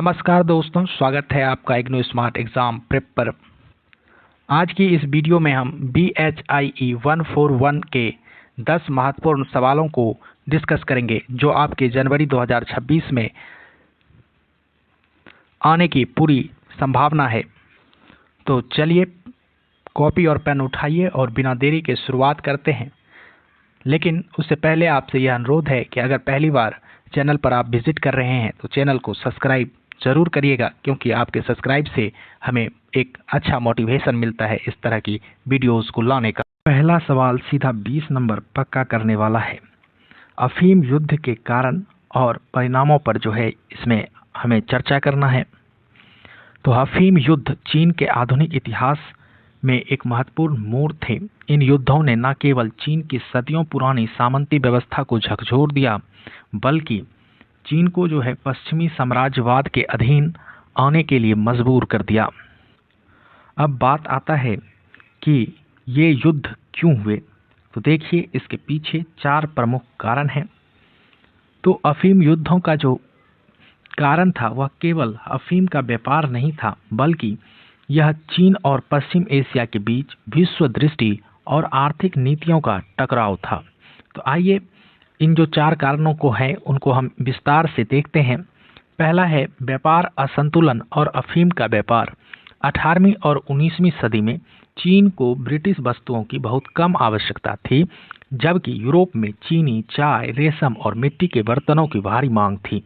नमस्कार दोस्तों, स्वागत है आपका इग्नू स्मार्ट एग्जाम प्रेप पर। आज की इस वीडियो में हम BHIE 141 के 10 महत्वपूर्ण सवालों को डिस्कस करेंगे जो आपके जनवरी 2026 में आने की पूरी संभावना है। तो चलिए कॉपी और पेन उठाइए और बिना देरी के शुरुआत करते हैं। लेकिन उससे पहले आपसे यह अनुरोध है कि अगर पहली बार चैनल पर आप विजिट कर रहे हैं तो चैनल को सब्सक्राइब जरूर करिएगा, क्योंकि आपके सब्सक्राइब से हमें एक अच्छा मोटिवेशन मिलता है इस तरह की वीडियोस को लाने का। पहला सवाल सीधा 20 नंबर पक्का करने वाला है। अफीम युद्ध के कारण और परिणामों पर जो है इसमें हमें चर्चा करना है। तो अफीम युद्ध चीन के आधुनिक इतिहास में एक महत्वपूर्ण मोड़ थे। इन युद्धों ने न केवल चीन की सदियों पुरानी सामंती व्यवस्था को झकझोर दिया, बल्कि चीन को जो है पश्चिमी साम्राज्यवाद के अधीन आने के लिए मजबूर कर दिया। अब बात आता है कि ये युद्ध क्यों हुए। तो देखिए, इसके पीछे 4 प्रमुख कारण हैं। तो अफीम युद्धों का जो कारण था वह केवल अफीम का व्यापार नहीं था, बल्कि यह चीन और पश्चिम एशिया के बीच विश्व दृष्टि और आर्थिक नीतियों का टकराव था। तो आइए इन जो 4 कारणों को है उनको हम विस्तार से देखते हैं। पहला है व्यापार असंतुलन और अफीम का व्यापार। 18वीं और 19वीं सदी में चीन को ब्रिटिश वस्तुओं की बहुत कम आवश्यकता थी, जबकि यूरोप में चीनी, चाय, रेशम और मिट्टी के बर्तनों की भारी मांग थी।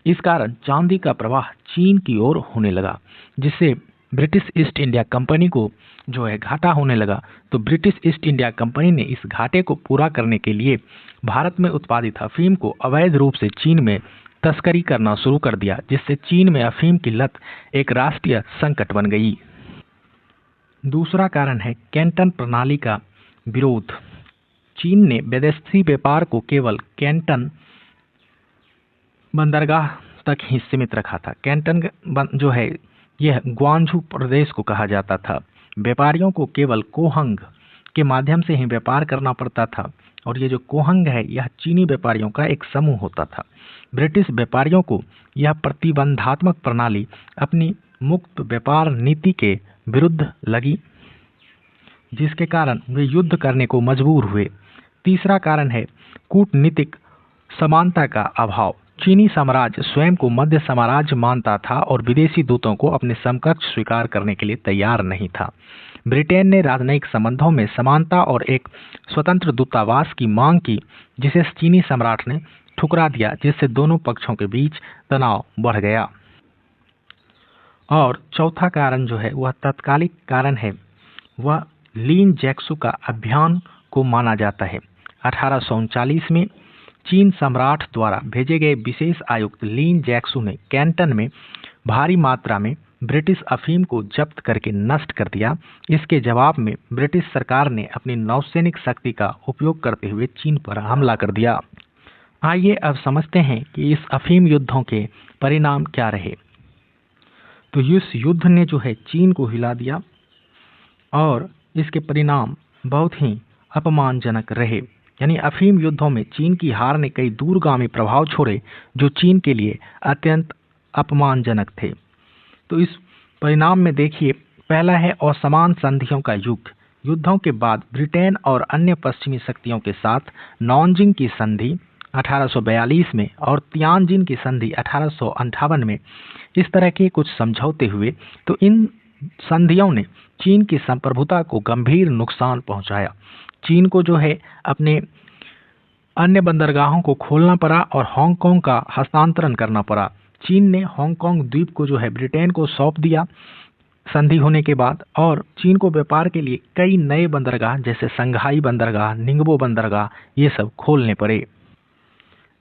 इस कारण चांदी का प्रवाह चीन की ओर होने लगा, जिससे ब्रिटिश ईस्ट इंडिया कंपनी को जो है घाटा होने लगा। तो ब्रिटिश ईस्ट इंडिया कंपनी ने इस घाटे को पूरा करने के लिए भारत में उत्पादित अफीम को अवैध रूप से चीन में तस्करी करना शुरू कर दिया, जिससे चीन में अफीम की लत एक राष्ट्रीय संकट बन गई। दूसरा कारण है कैंटन प्रणाली का विरोध। चीन ने विदेशी व्यापार को केवल कैंटन बंदरगाह तक ही सीमित रखा था। कैंटन जो है यह ग्वांझू प्रदेश को कहा जाता था। व्यापारियों को केवल कोहंग के माध्यम से ही व्यापार करना पड़ता था, और ये जो कोहंग है यह चीनी व्यापारियों का एक समूह होता था। ब्रिटिश व्यापारियों को यह प्रतिबंधात्मक प्रणाली अपनी मुक्त व्यापार नीति के विरुद्ध लगी, जिसके कारण वे युद्ध करने को मजबूर हुए। तीसरा कारण है कूटनीतिक समानता का अभाव। चीनी साम्राज्य स्वयं को मध्य साम्राज्य मानता था और विदेशी दूतों को अपने समकक्ष स्वीकार करने के लिए तैयार नहीं था। ब्रिटेन ने राजनयिक संबंधों में समानता और एक स्वतंत्र दूतावास की मांग की, जिसे चीनी सम्राट ने ठुकरा दिया, जिससे दोनों पक्षों के बीच तनाव बढ़ गया। और चौथा कारण जो है वह तात्कालिक कारण है, वह लीन जैक्सू का अभियान को माना जाता है। 1839 में चीन सम्राट द्वारा भेजे गए विशेष आयुक्त लीन जैक्सू ने कैंटन में भारी मात्रा में ब्रिटिश अफीम को जब्त करके नष्ट कर दिया। इसके जवाब में ब्रिटिश सरकार ने अपनी नौसैनिक शक्ति का उपयोग करते हुए चीन पर हमला कर दिया। आइए अब समझते हैं कि इस अफीम युद्धों के परिणाम क्या रहे। तो इस युद्ध ने जो है चीन को हिला दिया और इसके परिणाम बहुत ही अपमानजनक रहे। यानी अफीम युद्धों में चीन की हार ने कई दूरगामी प्रभाव छोड़े जो चीन के लिए अत्यंत अपमानजनक थे। तो इस परिणाम में देखिए, पहला है असमान संधियों का युग। युद्धों के बाद ब्रिटेन और अन्य पश्चिमी शक्तियों के साथ नॉनजिंग की संधि 1842 में और तियानजिन की संधि 1858 में इस तरह के कुछ समझौते हुए। तो इन संधियों ने चीन की संप्रभुता को गंभीर नुकसान पहुंचाया। चीन को जो है अपने अन्य बंदरगाहों को खोलना पड़ा और हांगकांग का हस्तांतरण करना पड़ा। चीन ने हांगकांग द्वीप को जो है ब्रिटेन को सौंप दिया संधि होने के बाद, और चीन को व्यापार के लिए कई नए बंदरगाह जैसे संघाई बंदरगाह, निंगबो बंदरगाह ये सब खोलने पड़े।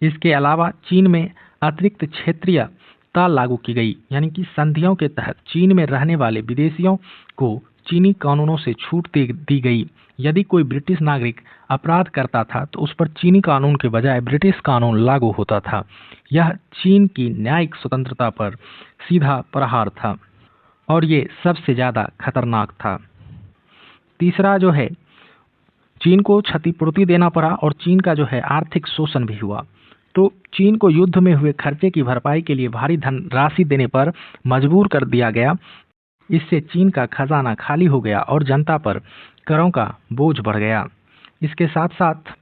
इसके अलावा चीन में अतिरिक्त क्षेत्रीयता लागू की गई, यानी कि संधियों के तहत चीन में रहने वाले विदेशियों को चीनी कानूनों से छूट दी गई। यदि कोई ब्रिटिश नागरिक अपराध करता था तो उस पर चीनी कानून के बजाय ब्रिटिश कानून लागू होता था। यह चीन की न्यायिक स्वतंत्रता पर सीधा प्रहार था और ये सबसे ज्यादा खतरनाक था। तीसरा जो है, चीन को क्षतिपूर्ति देना पड़ा और चीन का जो है आर्थिक शोषण भी हुआ। तो चीन को युद्ध में हुए खर्चे की भरपाई के लिए भारी धनराशि देने पर मजबूर कर दिया गया। इससे चीन का खजाना खाली हो गया और जनता पर करों का बोझ बढ़ गया। इसके साथ साथ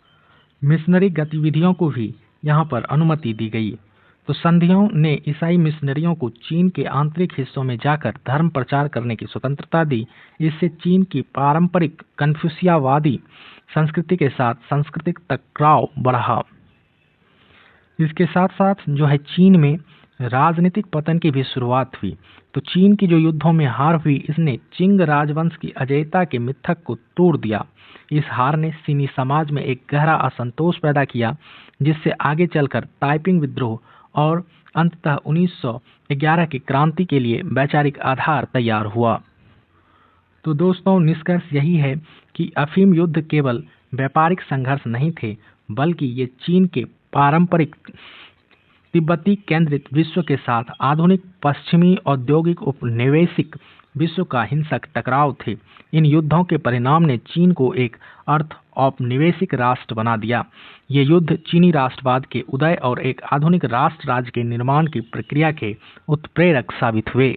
मिशनरी गतिविधियों को भी यहाँ पर अनुमति दी गई। तो संधियों ने ईसाई मिशनरियों को चीन के आंतरिक हिस्सों में जाकर धर्म प्रचार करने की स्वतंत्रता दी। इससे चीन की पारंपरिक कन्फ्यूशियावादी संस्कृति के साथ सांस्कृतिक टकराव बढ़ा। इसके साथ साथ जो है चीन में राजनीतिक पतन की भी शुरुआत हुई। तो चीन की जो युद्धों में हार हुई, इसने चिंग राजवंश की अजेयता के मिथक को तोड़ दिया। इस हार ने चीनी समाज में एक गहरा असंतोष पैदा किया, जिससे आगे चलकर ताइपिंग विद्रोह और अंततः 1911 की क्रांति के लिए वैचारिक आधार तैयार हुआ। तो दोस्तों, निष्कर्ष यही है कि अफीम युद्ध केवल व्यापारिक संघर्ष नहीं थे, बल्कि ये चीन के पारंपरिक तिब्बती केंद्रित विश्व के साथ आधुनिक पश्चिमी औद्योगिक उपनिवेशिक विश्व का हिंसक टकराव थे। इन युद्धों के परिणाम ने चीन को एक अर्थ औपनिवेशिक राष्ट्र बना दिया। ये युद्ध चीनी राष्ट्रवाद के उदय और एक आधुनिक राष्ट्र राज्य के निर्माण की प्रक्रिया के उत्प्रेरक साबित हुए।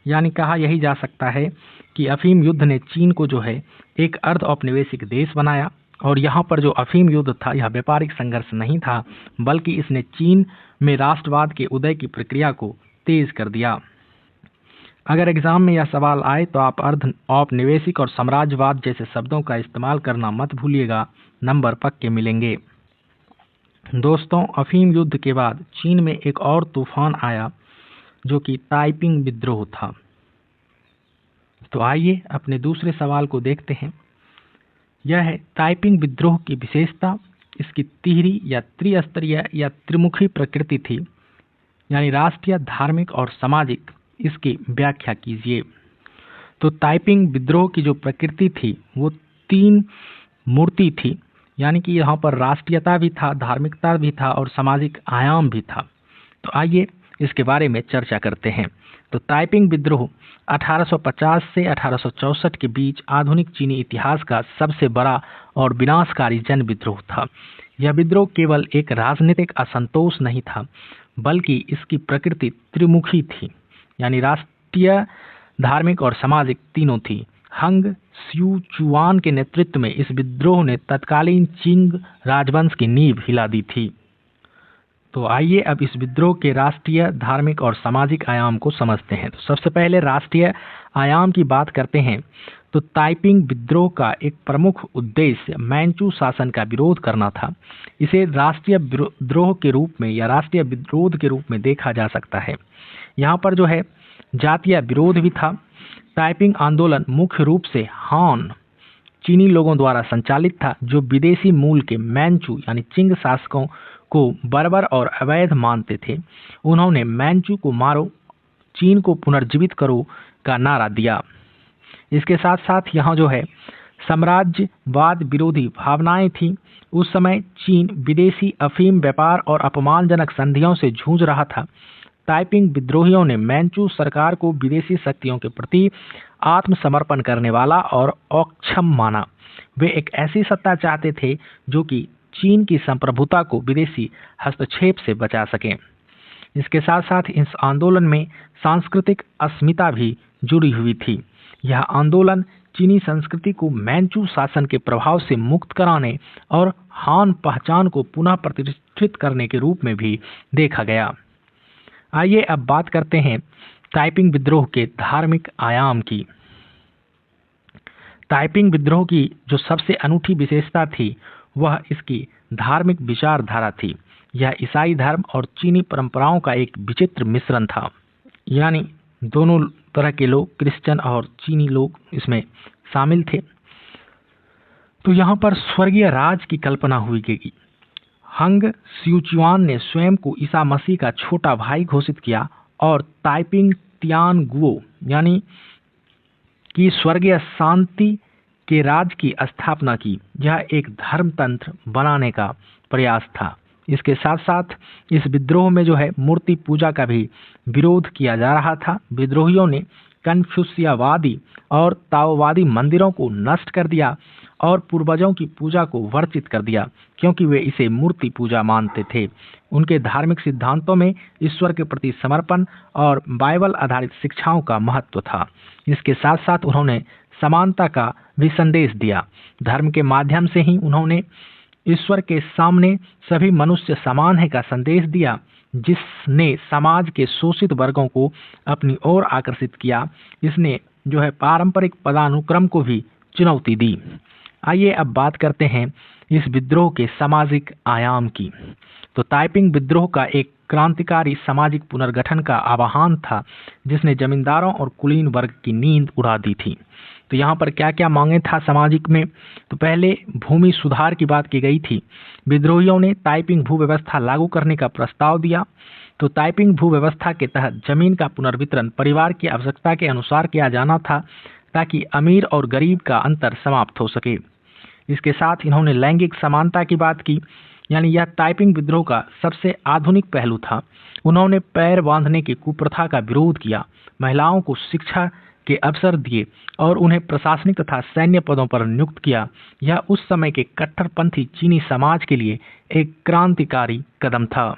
यानी कहा यही जा सकता है कि अफीम युद्ध ने चीन को जो है एक अर्ध औपनिवेशिक देश बनाया। और यहाँ पर जो अफीम युद्ध था, यह व्यापारिक संघर्ष नहीं था, बल्कि इसने चीन में राष्ट्रवाद के उदय की प्रक्रिया को तेज कर दिया। अगर एग्जाम में यह सवाल आए तो आप अर्ध औपनिवेशिक और साम्राज्यवाद जैसे शब्दों का इस्तेमाल करना मत भूलिएगा, नंबर पक्के मिलेंगे। दोस्तों, अफीम युद्ध के बाद चीन में एक और तूफान आया, जो कि ताइपिंग विद्रोह था। तो आइए अपने दूसरे सवाल को देखते हैं। यह है ताइपिंग विद्रोह की विशेषता। इसकी तिहरी या त्रिस्तरीय या त्रिमुखी प्रकृति थी, यानी राष्ट्रीय, धार्मिक और सामाजिक। इसकी व्याख्या कीजिए। तो ताइपिंग विद्रोह की जो प्रकृति थी वो 3 मूर्ति थी, यानी कि यहाँ पर राष्ट्रीयता भी था, धार्मिकता भी था और सामाजिक आयाम भी था। तो आइए इसके बारे में चर्चा करते हैं। तो ताइपिंग विद्रोह 1850 से 1864 के बीच आधुनिक चीनी इतिहास का सबसे बड़ा और विनाशकारी जन विद्रोह था। यह विद्रोह केवल एक राजनीतिक असंतोष नहीं था, बल्कि इसकी प्रकृति त्रिमुखी थी, यानी राष्ट्रीय, धार्मिक और सामाजिक तीनों थी। हंग स्यूचुआन के नेतृत्व में इस विद्रोह ने तत्कालीन चिंग राजवंश की नींव हिला दी थी। तो आइए अब इस विद्रोह के राष्ट्रीय, धार्मिक और सामाजिक आयाम को समझते हैं। तो सबसे पहले राष्ट्रीय आयाम की बात करते हैं। तो ताइपिंग विद्रोह का एक प्रमुख उद्देश्य मैंचू शासन का विरोध करना था। इसे राष्ट्रीय विद्रोह के रूप में या राष्ट्रीय विरोध के रूप में देखा जा सकता है। यहाँ पर जो है जातीय विरोध भी था। ताइपिंग आंदोलन मुख्य रूप से हान चीनी लोगों द्वारा संचालित था, जो विदेशी मूल के मैंचू यानी चिंग शासकों को बर्बर और अवैध मानते थे। उन्होंने मैंचू को मारो, चीन को पुनर्जीवित करो का नारा दिया। इसके साथ साथ यहाँ जो है साम्राज्यवाद विरोधी भावनाएं थीं। उस समय चीन विदेशी अफीम व्यापार और अपमानजनक संधियों से जूझ रहा था। ताइपिंग विद्रोहियों ने मैंचू सरकार को विदेशी शक्तियों के प्रति आत्मसमर्पण करने वाला और अक्षम माना। वे एक ऐसी सत्ता चाहते थे जो कि चीन की संप्रभुता को विदेशी हस्तक्षेप से बचा सके। इसके साथ साथ इस आंदोलन में सांस्कृतिक अस्मिता भी जुड़ी हुई थी। यह आंदोलन चीनी संस्कृति को मैंचू शासन के प्रभाव से मुक्त कराने और हान पहचान को पुनः प्रतिष्ठित करने के रूप में भी देखा गया। आइए अब बात करते हैं ताइपिंग विद्रोह के धार्मिक आयाम की। ताइपिंग विद्रोह की जो सबसे अनूठी विशेषता थी वह इसकी धार्मिक विचारधारा थी। यह ईसाई धर्म और चीनी परंपराओं का एक विचित्र मिश्रण था, यानी दोनों तरह के लोग, क्रिश्चियन और चीनी लोग इसमें शामिल थे। तो यहाँ पर स्वर्गीय राज की कल्पना हुई गई। हंग स्यूचुआन ने स्वयं को ईसा मसीह का छोटा भाई घोषित किया और ताइपिंग तियानगुओ यानी कि स्वर्गीय शांति के राज की स्थापना की। यह एक धर्मतंत्र बनाने का प्रयास था। इसके साथ साथ इस विद्रोह में जो है मूर्ति पूजा का भी विरोध किया जा रहा था। विद्रोहियों ने कन्फ्यूशियावादी और ताओवादी मंदिरों को नष्ट कर दिया और पूर्वजों की पूजा को वर्जित कर दिया, क्योंकि वे इसे मूर्ति पूजा मानते थे। उनके धार्मिक सिद्धांतों में ईश्वर के प्रति समर्पण और बाइबल आधारित शिक्षाओं का महत्व था। इसके साथ साथ उन्होंने समानता का भी संदेश दिया। धर्म के माध्यम से ही उन्होंने ईश्वर के सामने सभी मनुष्य समान है का संदेश दिया, जिसने समाज के शोषित वर्गों को अपनी ओर आकर्षित किया। इसने पारंपरिक पदानुक्रम को भी चुनौती दी। आइए अब बात करते हैं इस विद्रोह के सामाजिक आयाम की। तो ताइपिंग विद्रोह का एक क्रांतिकारी सामाजिक पुनर्गठन का आह्वान था, जिसने जमींदारों और कुलीन वर्ग की नींद उड़ा दी थी। तो यहाँ पर क्या क्या मांगे था सामाजिक में? तो पहले भूमि सुधार की बात की गई थी। विद्रोहियों ने ताइपिंग भू व्यवस्था लागू करने का प्रस्ताव दिया। तो ताइपिंग भू व्यवस्था के तहत जमीन का पुनर्वितरण परिवार की आवश्यकता के अनुसार किया जाना था, ताकि अमीर और गरीब का अंतर समाप्त हो सके। इसके साथ इन्होंने लैंगिक समानता की बात की, यानी यह ताइपिंग विद्रोह का सबसे आधुनिक पहलू था। उन्होंने पैर बांधने की कुप्रथा का विरोध किया, महिलाओं को शिक्षा के अवसर दिए और उन्हें प्रशासनिक तथा सैन्य पदों पर नियुक्त किया। यह उस समय के कट्टरपंथी चीनी समाज के लिए एक क्रांतिकारी कदम था।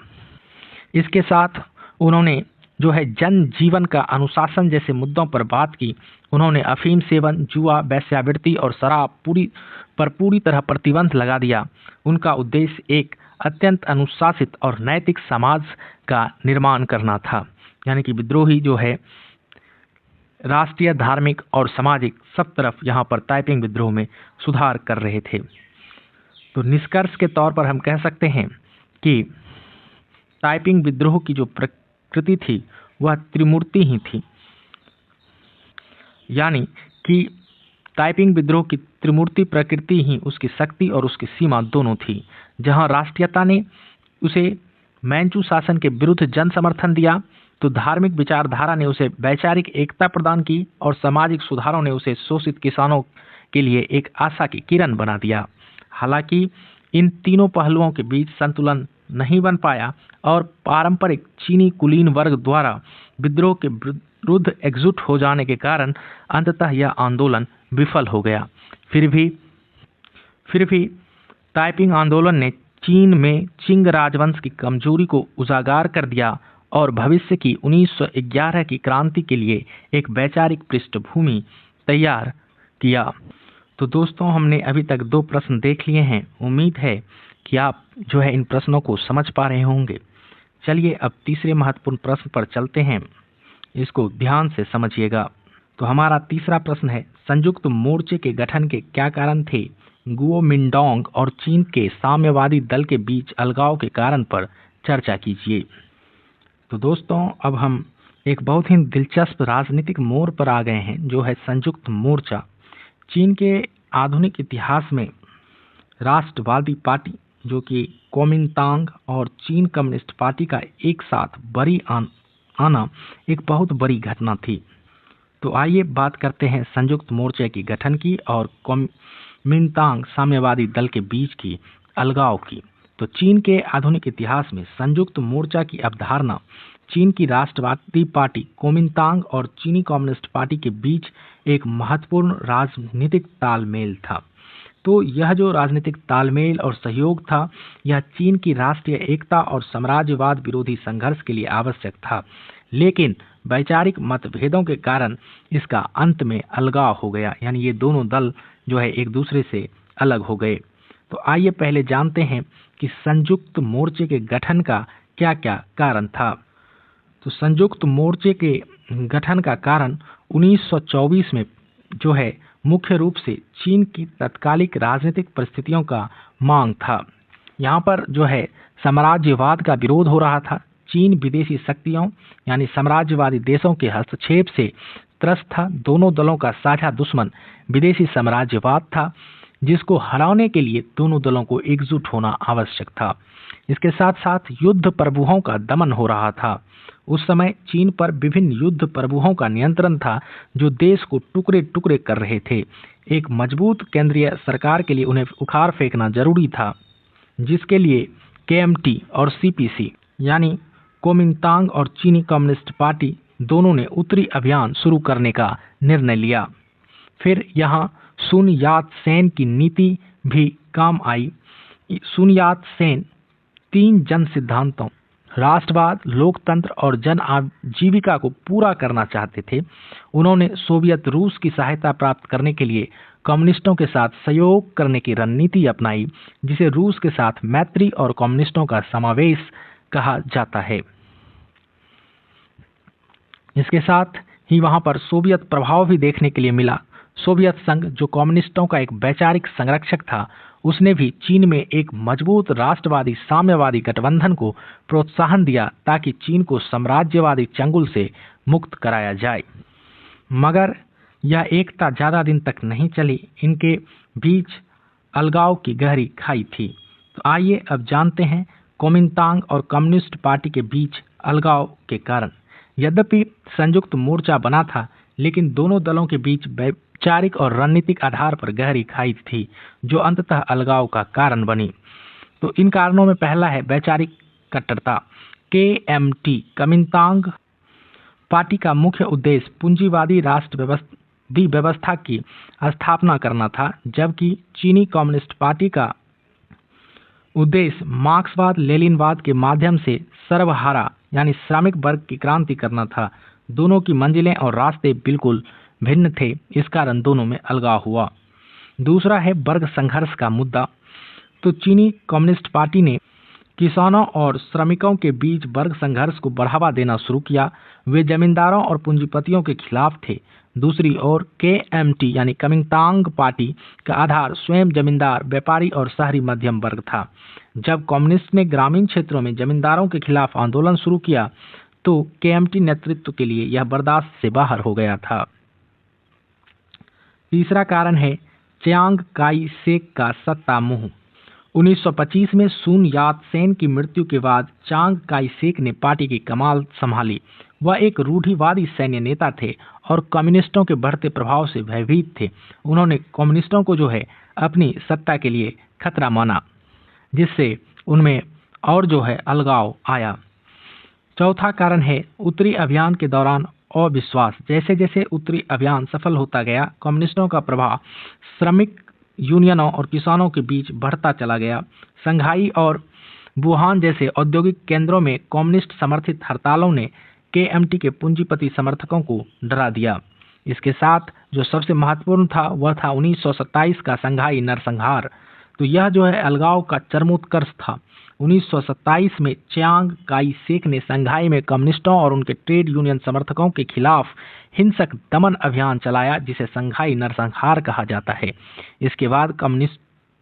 इसके साथ उन्होंने जन जीवन का अनुशासन जैसे मुद्दों पर बात की। उन्होंने अफीम सेवन, जुआ, वेश्यावृत्ति और शराब पूरी तरह प्रतिबंध लगा दिया। उनका उद्देश्य एक अत्यंत अनुशासित और नैतिक समाज का निर्माण करना था। यानी कि विद्रोही राष्ट्रीय, धार्मिक और सामाजिक सब तरफ यहाँ पर ताइपिंग विद्रोह में सुधार कर रहे थे। तो निष्कर्ष के तौर पर हम कह सकते हैं कि ताइपिंग विद्रोह की जो प्रकृति थी वह त्रिमूर्ति ही थी। यानी कि ताइपिंग विद्रोह की त्रिमूर्ति प्रकृति ही उसकी शक्ति और उसकी सीमा दोनों थी। जहां राष्ट्रीयता ने उसे मैंचू शासन के विरुद्ध जन समर्थन दिया, तो धार्मिक विचारधारा ने उसे वैचारिक एकता प्रदान की और सामाजिक सुधारों ने उसे शोषित किसानों के लिए एक आशा की किरण बना दिया। हालांकि इन तीनों पहलुओं के बीच संतुलन नहीं बन पाया और पारंपरिक चीनी कुलीन वर्ग द्वारा विद्रोह के विरुद्ध एकजुट हो जाने के कारण अंततः यह आंदोलन विफल हो गया। फिर भी ताइपिंग आंदोलन ने चीन में चिंग राजवंश की कमजोरी को उजागर कर दिया और भविष्य की 1911 की क्रांति के लिए एक वैचारिक पृष्ठभूमि तैयार किया। तो दोस्तों, हमने अभी तक 2 प्रश्न देख लिए हैं। उम्मीद है कि आप इन प्रश्नों को समझ पा रहे होंगे। चलिए अब तीसरे महत्वपूर्ण प्रश्न पर चलते हैं। इसको ध्यान से समझिएगा। तो हमारा तीसरा प्रश्न है, संयुक्त मोर्चे के गठन के क्या कारण थे? गुओमिंडोंग और चीन के साम्यवादी दल के बीच अलगाव के कारण पर चर्चा कीजिए। तो दोस्तों, अब हम एक बहुत ही दिलचस्प राजनीतिक मोड़ पर आ गए हैं, जो है संयुक्त मोर्चा। चीन के आधुनिक इतिहास में राष्ट्रवादी पार्टी जो कि कुओमिंतांग और चीन कम्युनिस्ट पार्टी का एक साथ बरी आना एक बहुत बड़ी घटना थी। तो आइए बात करते हैं संयुक्त मोर्चे की गठन की और कुओमिंतांग साम्यवादी दल के बीच की अलगाव की। तो चीन के आधुनिक इतिहास में संयुक्त मोर्चा की अवधारणा चीन की राष्ट्रवादी पार्टी कुओमिंतांग और चीनी कम्युनिस्ट पार्टी के बीच एक महत्वपूर्ण राजनीतिक तालमेल था। तो यह जो राजनीतिक तालमेल और सहयोग था, यह चीन की राष्ट्रीय एकता और साम्राज्यवाद विरोधी संघर्ष के लिए आवश्यक था, लेकिन वैचारिक मतभेदों के कारण इसका अंत में अलगाव हो गया। यानी ये दोनों दल एक दूसरे से अलग हो गए। तो आइए पहले जानते हैं कि संयुक्त मोर्चे के गठन का क्या क्या कारण था। तो संयुक्त मोर्चे के गठन का कारण 1924 में मुख्य रूप से चीन की तत्कालिक राजनीतिक परिस्थितियों का मांग था। यहाँ पर साम्राज्यवाद का विरोध हो रहा था। चीन विदेशी शक्तियों यानी साम्राज्यवादी देशों के हस्तक्षेप से त्रस्त था। दोनों दलों का साझा दुश्मन विदेशी साम्राज्यवाद था, जिसको हराने के लिए दोनों दलों को एकजुट होना आवश्यक था। इसके साथ साथ युद्ध प्रभुओं का दमन हो रहा था। उस समय चीन पर विभिन्न युद्ध प्रभुओं का नियंत्रण था, जो देश को टुकड़े टुकड़े कर रहे थे। एक मजबूत केंद्रीय सरकार के लिए उन्हें उखाड़ फेंकना जरूरी था, जिसके लिए KMT और CPC यानी कुओमिंतांग और चीनी कम्युनिस्ट पार्टी दोनों ने उत्तरी अभियान शुरू करने का निर्णय लिया। फिर यहाँ सुन यात सेन की नीति भी काम आई। सुन यात सेन 3 जन सिद्धांतों राष्ट्रवाद, लोकतंत्र और जन आजीविका को पूरा करना चाहते थे। उन्होंने सोवियत रूस की सहायता प्राप्त करने के लिए कम्युनिस्टों के साथ सहयोग करने की रणनीति अपनाई, जिसे रूस के साथ मैत्री और कम्युनिस्टों का समावेश कहा जाता है। इसके साथ ही वहां पर सोवियत प्रभाव भी देखने के लिए मिला। सोवियत संघ, जो कम्युनिस्टों का एक वैचारिक संरक्षक था, उसने भी चीन में एक मजबूत राष्ट्रवादी साम्यवादी गठबंधन को प्रोत्साहन दिया ताकि चीन को साम्राज्यवादी चंगुल से मुक्त कराया जाए। मगर यह एकता ज्यादा दिन तक नहीं चली। इनके बीच अलगाव की गहरी खाई थी। तो आइए अब जानते हैं कोमिंतांग और कम्युनिस्ट पार्टी के बीच अलगाव के कारण। यद्यपि संयुक्त मोर्चा बना था, लेकिन दोनों दलों के बीच वैचारिक और रणनीतिक आधार पर गहरी खाई थी, जो अंततः अलगाव का कारण बनी। तो इन कारणों में पहला है वैचारिक कट्टरता। KMT कोमिंतांग पार्टी का मुख्य उद्देश्य पूंजीवादी राष्ट्र व्यवस्था की स्थापना करना था, जबकि चीनी कम्युनिस्ट पार्टी का उद्देश्य मार्क्सवाद लेनिनवाद के माध्यम से सर्वहारा यानी श्रमिक वर्ग की क्रांति करना था। दोनों की मंजिलें और रास्ते बिल्कुल भिन्न थे, इस कारण दोनों में अलगाव हुआ। दूसरा है वर्ग संघर्ष का मुद्दा। तो चीनी कम्युनिस्ट पार्टी ने किसानों और श्रमिकों के बीच वर्ग संघर्ष को बढ़ावा देना शुरू किया। वे जमींदारों और पूंजीपतियों के खिलाफ थे। दूसरी ओर KMT यानी कोमिंतांग पार्टी का आधार स्वयं जमींदार, व्यापारी और शहरी मध्यम वर्ग था। जब कम्युनिस्ट ने ग्रामीण क्षेत्रों में जमींदारों के खिलाफ आंदोलन शुरू किया, तो KMT नेतृत्व के लिए यह बर्दाश्त से बाहर हो गया था। तीसरा कारण है चियांग काई शेक का सत्ता मोह। 1925 में सुन यात सेन की मृत्यु के बाद चियांग काई शेक ने पार्टी की कमान संभाली। वह एक रूढ़िवादी सैन्य नेता थे और कम्युनिस्टों के बढ़ते प्रभाव से भयभीत थे। उन्होंने कम्युनिस्टों को अपनी सत्ता के लिए खतरा माना, जिससे उनमें और अलगाव आया। चौथा कारण है उत्तरी अभियान के दौरान अविश्वास। जैसे जैसे उत्तरी अभियान सफल होता गया, कम्युनिस्टों का प्रभाव श्रमिक यूनियनों और किसानों के बीच बढ़ता चला गया। संघाई और वुहान जैसे औद्योगिक केंद्रों में कम्युनिस्ट समर्थित हड़तालों ने KMT के पूंजीपति समर्थकों को डरा दिया। इसके साथ जो सबसे महत्वपूर्ण था वह था 1927 का संघाई नरसंहार। तो यह अलगाव का चरमोत्कर्ष था। 1927 में चियांग काई शेक ने संघाई में कम्युनिस्टों और उनके ट्रेड यूनियन समर्थकों के खिलाफ हिंसक दमन अभियान चलाया, जिसे संघाई नरसंहार कहा जाता है। इसके बाद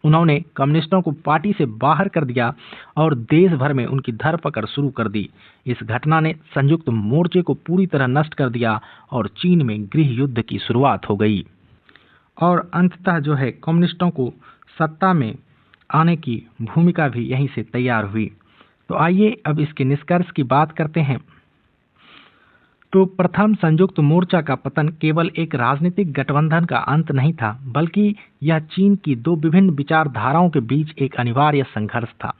उन्होंने कम्युनिस्टों को पार्टी से बाहर कर दिया और देश भर में उनकी धरपकड़ शुरू कर दी। इस घटना ने संयुक्त मोर्चे को पूरी तरह नष्ट कर दिया और चीन में गृह युद्ध की शुरुआत हो गई। और अंततः कम्युनिस्टों को सत्ता में आने की भूमिका भी यहीं से तैयार हुई। तो आइए अब इसके निष्कर्ष की बात करते हैं। तो प्रथम संयुक्त मोर्चा का पतन केवल एक राजनीतिक गठबंधन का अंत नहीं था, बल्कि यह चीन की 2 विभिन्न विचारधाराओं के बीच एक अनिवार्य संघर्ष था।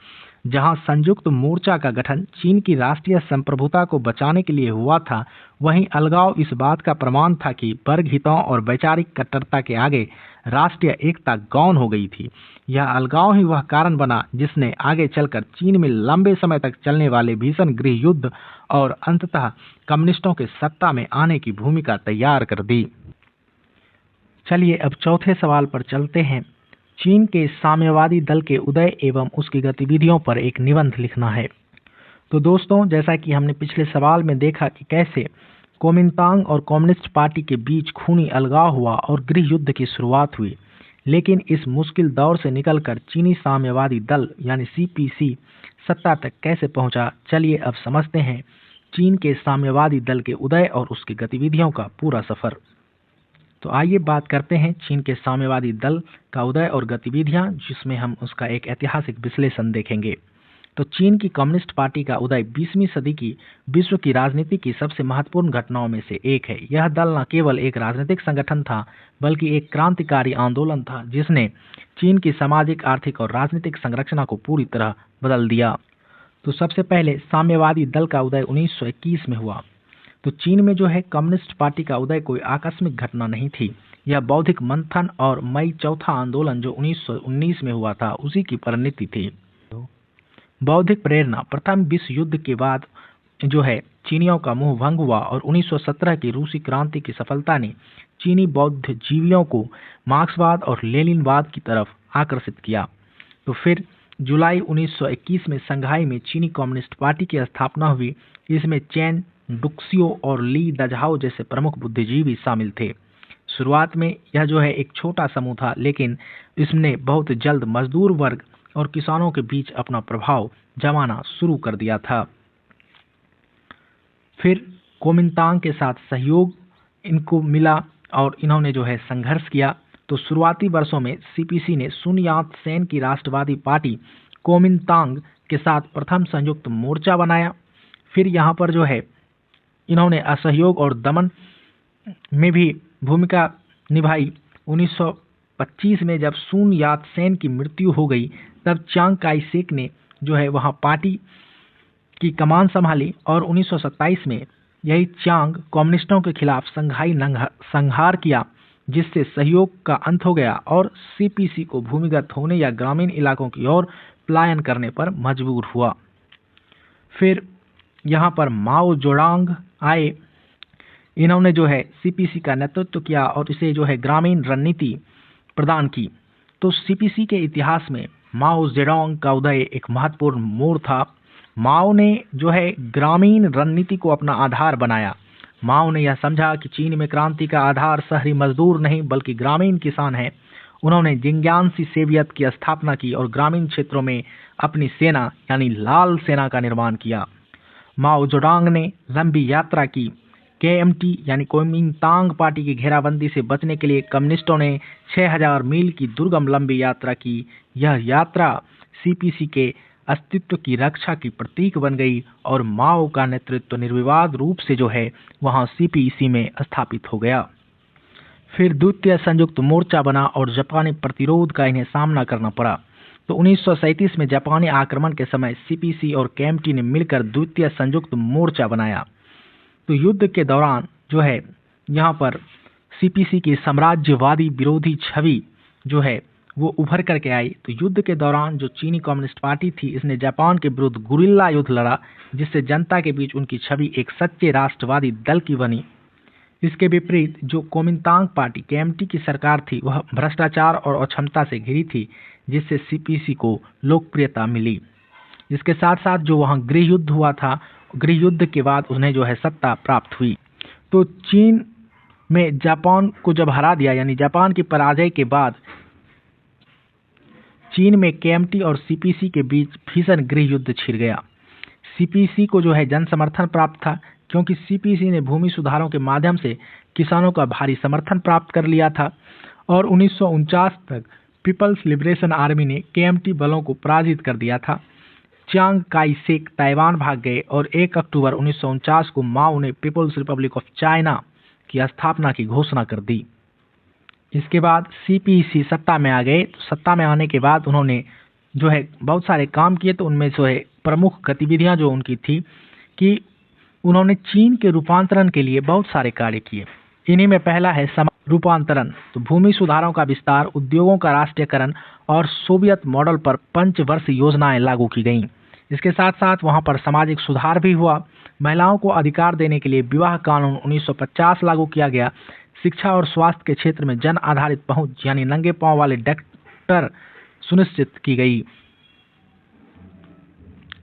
जहां संयुक्त मोर्चा का गठन चीन की राष्ट्रीय संप्रभुता को बचाने के लिए हुआ था, वहीं अलगाव इस बात का प्रमाण था कि वर्ग हितों और वैचारिक कट्टरता के आगे राष्ट्रीय एकता गौण हो गई थी। यह अलगाव ही वह कारण बना जिसने आगे चलकर चीन में लंबे समय तक चलने वाले भीषण गृह युद्ध और अंततः कम्युनिस्टों के सत्ता में आने की भूमिका तैयार कर दी। चलिए अब चौथे सवाल पर चलते हैं। चीन के साम्यवादी दल के उदय एवं उसकी गतिविधियों पर एक निबंध लिखना है। तो दोस्तों, जैसा कि हमने पिछले सवाल में देखा कि कैसे कोमिंतांग और कम्युनिस्ट पार्टी के बीच खूनी अलगाव हुआ और गृह युद्ध की शुरुआत हुई, लेकिन इस मुश्किल दौर से निकलकर चीनी साम्यवादी दल यानी CPC सत्ता तक कैसे पहुंचा, चलिए अब समझते हैं चीन के साम्यवादी दल के उदय और उसकी गतिविधियों का पूरा सफर। तो आइए बात करते हैं चीन के साम्यवादी दल का उदय और गतिविधियां, जिसमें हम उसका एक ऐतिहासिक विश्लेषण देखेंगे। तो चीन की कम्युनिस्ट पार्टी का उदय 20वीं सदी की विश्व की राजनीति की सबसे महत्वपूर्ण घटनाओं में से एक है। यह दल न केवल एक राजनीतिक संगठन था, बल्कि एक क्रांतिकारी आंदोलन था जिसने चीन की सामाजिक, आर्थिक और राजनीतिक संरचना को पूरी तरह बदल दिया। तो सबसे पहले साम्यवादी दल का उदय 1921 में हुआ। तो चीन में जो है कम्युनिस्ट पार्टी का उदय कोई आकस्मिक घटना नहीं थी। यह बौद्धिक मंथन और मई चौथा आंदोलन जो 1919 में हुआ था उसी की परिणति थी। बौद्धिक प्रेरणा। प्रथम विश्व युद्ध के बाद जो है चीनियों का मोह भंग हुआ और 1917 की रूसी क्रांति की सफलता ने चीनी बौद्धजीवियों को मार्क्सवाद और लेनिनवाद की तरफ आकर्षित किया। तो फिर जुलाई 1921 में संघाई में चीनी कम्युनिस्ट पार्टी की स्थापना हुई। इसमें चेन डुक्सियो और ली दझाओ जैसे प्रमुख बुद्धिजीवी शामिल थे। शुरुआत में यह जो है एक छोटा समूह था, लेकिन इसने बहुत जल्द मजदूर वर्ग और किसानों के बीच अपना प्रभाव जमाना शुरू कर दिया था। फिर कोमिंतांग के साथ सहयोग इनको मिला और इन्होंने जो है संघर्ष किया। तो शुरुआती वर्षों में सीपीसी ने सुन यात सेन की राष्ट्रवादी पार्टी कोमिंतांग के साथ प्रथम संयुक्त मोर्चा बनाया। फिर यहाँ पर जो है इन्होंने असहयोग और दमन में भी भूमिका निभाई। 1925 में जब सुन यात सेन की मृत्यु हो गई तब चांग काई शेक ने जो है वहाँ पार्टी की कमान संभाली और 1927 में यही चांग कम्युनिस्टों के खिलाफ संघाई संहार किया, जिससे सहयोग का अंत हो गया और सीपीसी को भूमिगत होने या ग्रामीण इलाकों की ओर पलायन करने पर मजबूर हुआ। फिर यहाँ पर माओ जोडांग आए। इन्होंने जो है सीपीसी का नेतृत्व किया और इसे जो है ग्रामीण रणनीति प्रदान की। तो सीपीसी के इतिहास में माओ जेडोंग का उदय एक महत्वपूर्ण मोड़ था। माओ ने जो है ग्रामीण रणनीति को अपना आधार बनाया। माओ ने यह समझा कि चीन में क्रांति का आधार शहरी मजदूर नहीं बल्कि ग्रामीण किसान है। उन्होंने जिंगयांसी सोवियत की स्थापना की और ग्रामीण क्षेत्रों में अपनी सेना यानी लाल सेना का निर्माण किया। माओ जोडांग ने लंबी यात्रा की। केएमटी यानी कोमिंतांग पार्टी की घेराबंदी से बचने के लिए कम्युनिस्टों ने 6000 मील की दुर्गम लंबी यात्रा की। यह यात्रा सीपीसी के अस्तित्व की रक्षा की प्रतीक बन गई और माओ का नेतृत्व निर्विवाद रूप से जो है वहां सीपीसी में स्थापित हो गया। फिर द्वितीय संयुक्त मोर्चा बना और जापानी प्रतिरोध का इन्हें सामना करना पड़ा। तो 1937 में जापानी आक्रमण के समय सीपीसी और केएमटी ने मिलकर द्वितीय संयुक्त मोर्चा बनाया। तो युद्ध के दौरान जो है यहाँ पर सीपीसी की साम्राज्यवादी विरोधी छवि जो है वो उभर करके आई। तो युद्ध के दौरान जो चीनी कम्युनिस्ट पार्टी थी इसने जापान के विरुद्ध गुरिल्ला युद्ध लड़ा, जिससे जनता के बीच उनकी छवि एक सच्चे राष्ट्रवादी दल की बनी। इसके विपरीत जो कोमिंतांग पार्टी केएमटी की सरकार थी वह भ्रष्टाचार और अक्षमता से घिरी थी, जिससे सीपीसी को लोकप्रियता मिली। इसके साथ साथ जो वहाँ गृह युद्ध हुआ था, गृह युद्ध के बाद उन्हें जो है सत्ता प्राप्त हुई। तो चीन में जापान को जब हरा दिया यानी जापान की पराजय के बाद चीन में केएमटी और सीपीसी के बीच भीषण गृह युद्ध छिड़ गया। सीपीसी को जो है जन समर्थन प्राप्त था क्योंकि सीपीसी ने भूमि सुधारों के माध्यम से किसानों का भारी समर्थन प्राप्त कर लिया था और 1949 तक पीपल्स लिबरेशन आर्मी ने केएमटी बलों को पराजित कर दिया था। चांग काई शेक ताइवान भाग गए और 1 अक्टूबर 1949 को माओ ने पीपल्स रिपब्लिक ऑफ चाइना की स्थापना की घोषणा कर दी। इसके बाद सीपीसी सत्ता में आ गए। तो सत्ता में आने के बाद उन्होंने जो है बहुत सारे काम किए। तो उनमें जो है प्रमुख गतिविधियां जो उनकी थी कि उन्होंने चीन के रूपांतरण के लिए बहुत सारे कार्य किए। इन्हीं में पहला है रूपांतरण। तो भूमि सुधारों का विस्तार, उद्योगों का राष्ट्रीयकरण और सोवियत मॉडल पर पंचवर्षीय योजनाएं लागू की गईं। इसके साथ साथ वहां पर सामाजिक सुधार भी हुआ। महिलाओं को अधिकार देने के लिए विवाह कानून 1950 लागू किया गया। शिक्षा और स्वास्थ्य के क्षेत्र में जन आधारित पहुंच यानी नंगे पांव वाले डॉक्टर सुनिश्चित की गई।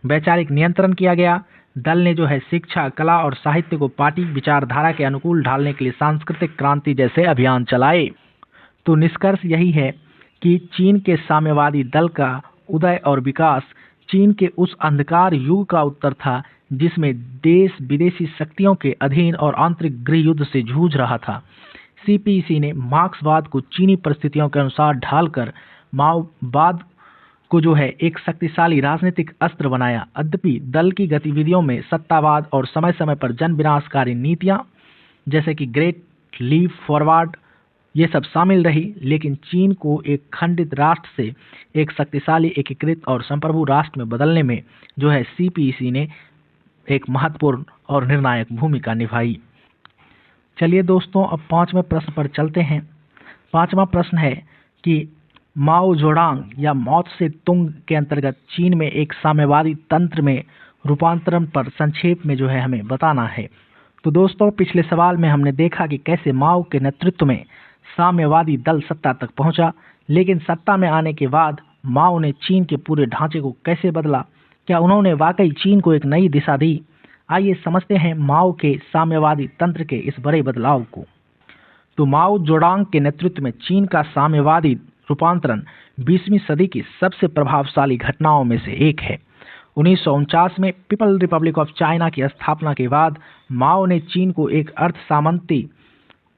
वैचारिक नियंत्रण किया गया। दल ने जो है शिक्षा, कला और साहित्य को पार्टी विचारधारा के अनुकूल ढालने के लिए सांस्कृतिक क्रांति जैसे अभियान चलाए। तो निष्कर्ष यही है कि चीन के साम्यवादी दल का उदय और विकास चीन के उस अंधकार युग का उत्तर था जिसमें देश विदेशी शक्तियों के अधीन और आंतरिक गृह युद्ध से जूझ रहा था। सीपीसी ने मार्क्सवाद को चीनी परिस्थितियों के अनुसार ढालकर माओवाद को जो है एक शक्तिशाली राजनीतिक अस्त्र बनाया। यद्यपि दल की गतिविधियों में सत्तावाद और समय समय पर जन विनाशकारी नीतियां जैसे कि ग्रेट लीप फॉरवर्ड ये सब शामिल रही, लेकिन चीन को एक खंडित राष्ट्र से एक शक्तिशाली एकीकृत और संप्रभु राष्ट्र में बदलने में जो है सीपीसी ने एक महत्वपूर्ण और निर्णायक भूमिका निभाई। चलिए दोस्तों, अब 5वें प्रश्न पर चलते हैं। 5वां प्रश्न है कि माओ जोडांग या मौत से तुंग के अंतर्गत चीन में एक साम्यवादी तंत्र में रूपांतरण पर संक्षेप में जो है हमें बताना है। तो दोस्तों, पिछले सवाल में हमने देखा कि कैसे माओ के नेतृत्व में साम्यवादी दल सत्ता तक पहुंचा, लेकिन सत्ता में आने के बाद माओ ने चीन के पूरे ढांचे को कैसे बदला। क्या उन्होंने वाकई चीन को एक नई दिशा दी? आइए समझते हैं माओ के साम्यवादी तंत्र के इस बड़े बदलाव को। तो माओ जोडांग के नेतृत्व में चीन का साम्यवादी रूपांतरण 20वीं सदी की सबसे प्रभावशाली घटनाओं में से एक है। 1949 में पीपल रिपब्लिक ऑफ चाइना की स्थापना के बाद माओ ने चीन को एक अर्ध सामंती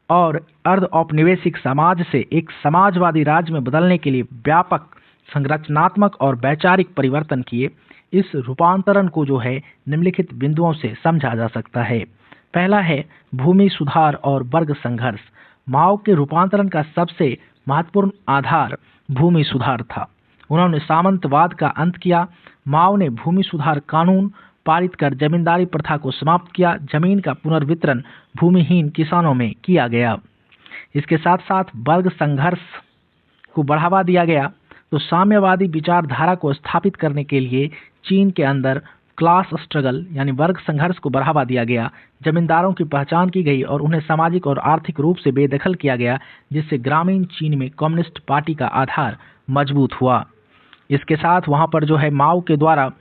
और अर्ध औपनिवेशिक समाज से एक समाजवादी राज्य में बदलने के लिए व्यापक संरचनात्मक और वैचारिक परिवर्तन किए। इस रूपांतरण को जो है निम्नलिखित बिंदुओं से समझा जा सकता है। पहला है भूमि सुधार और वर्ग संघर्ष। माओ के रूपांतरण का सबसे महत्वपूर्ण आधार भूमि सुधार था। उन्होंने सामंतवाद का अंत किया। माओ ने भूमि सुधार कानून पारित कर जमींदारी प्रथा को समाप्त किया। जमीन का पुनर्वितरण भूमिहीन किसानों में किया गया। इसके साथ साथ वर्ग संघर्ष को बढ़ावा दिया गया। तो साम्यवादी विचारधारा को स्थापित करने के लिए चीन के अंदर क्लास स्ट्रगल यानी वर्ग संघर्ष को बढ़ावा दिया गया। जमींदारों की पहचान की गई और उन्हें सामाजिक और आर्थिक रूप से बेदखल किया गया, जिससे ग्रामीण चीन में कम्युनिस्ट पार्टी का आधार मजबूत हुआ। इसके साथ वहां पर जो है माओ के द्वारा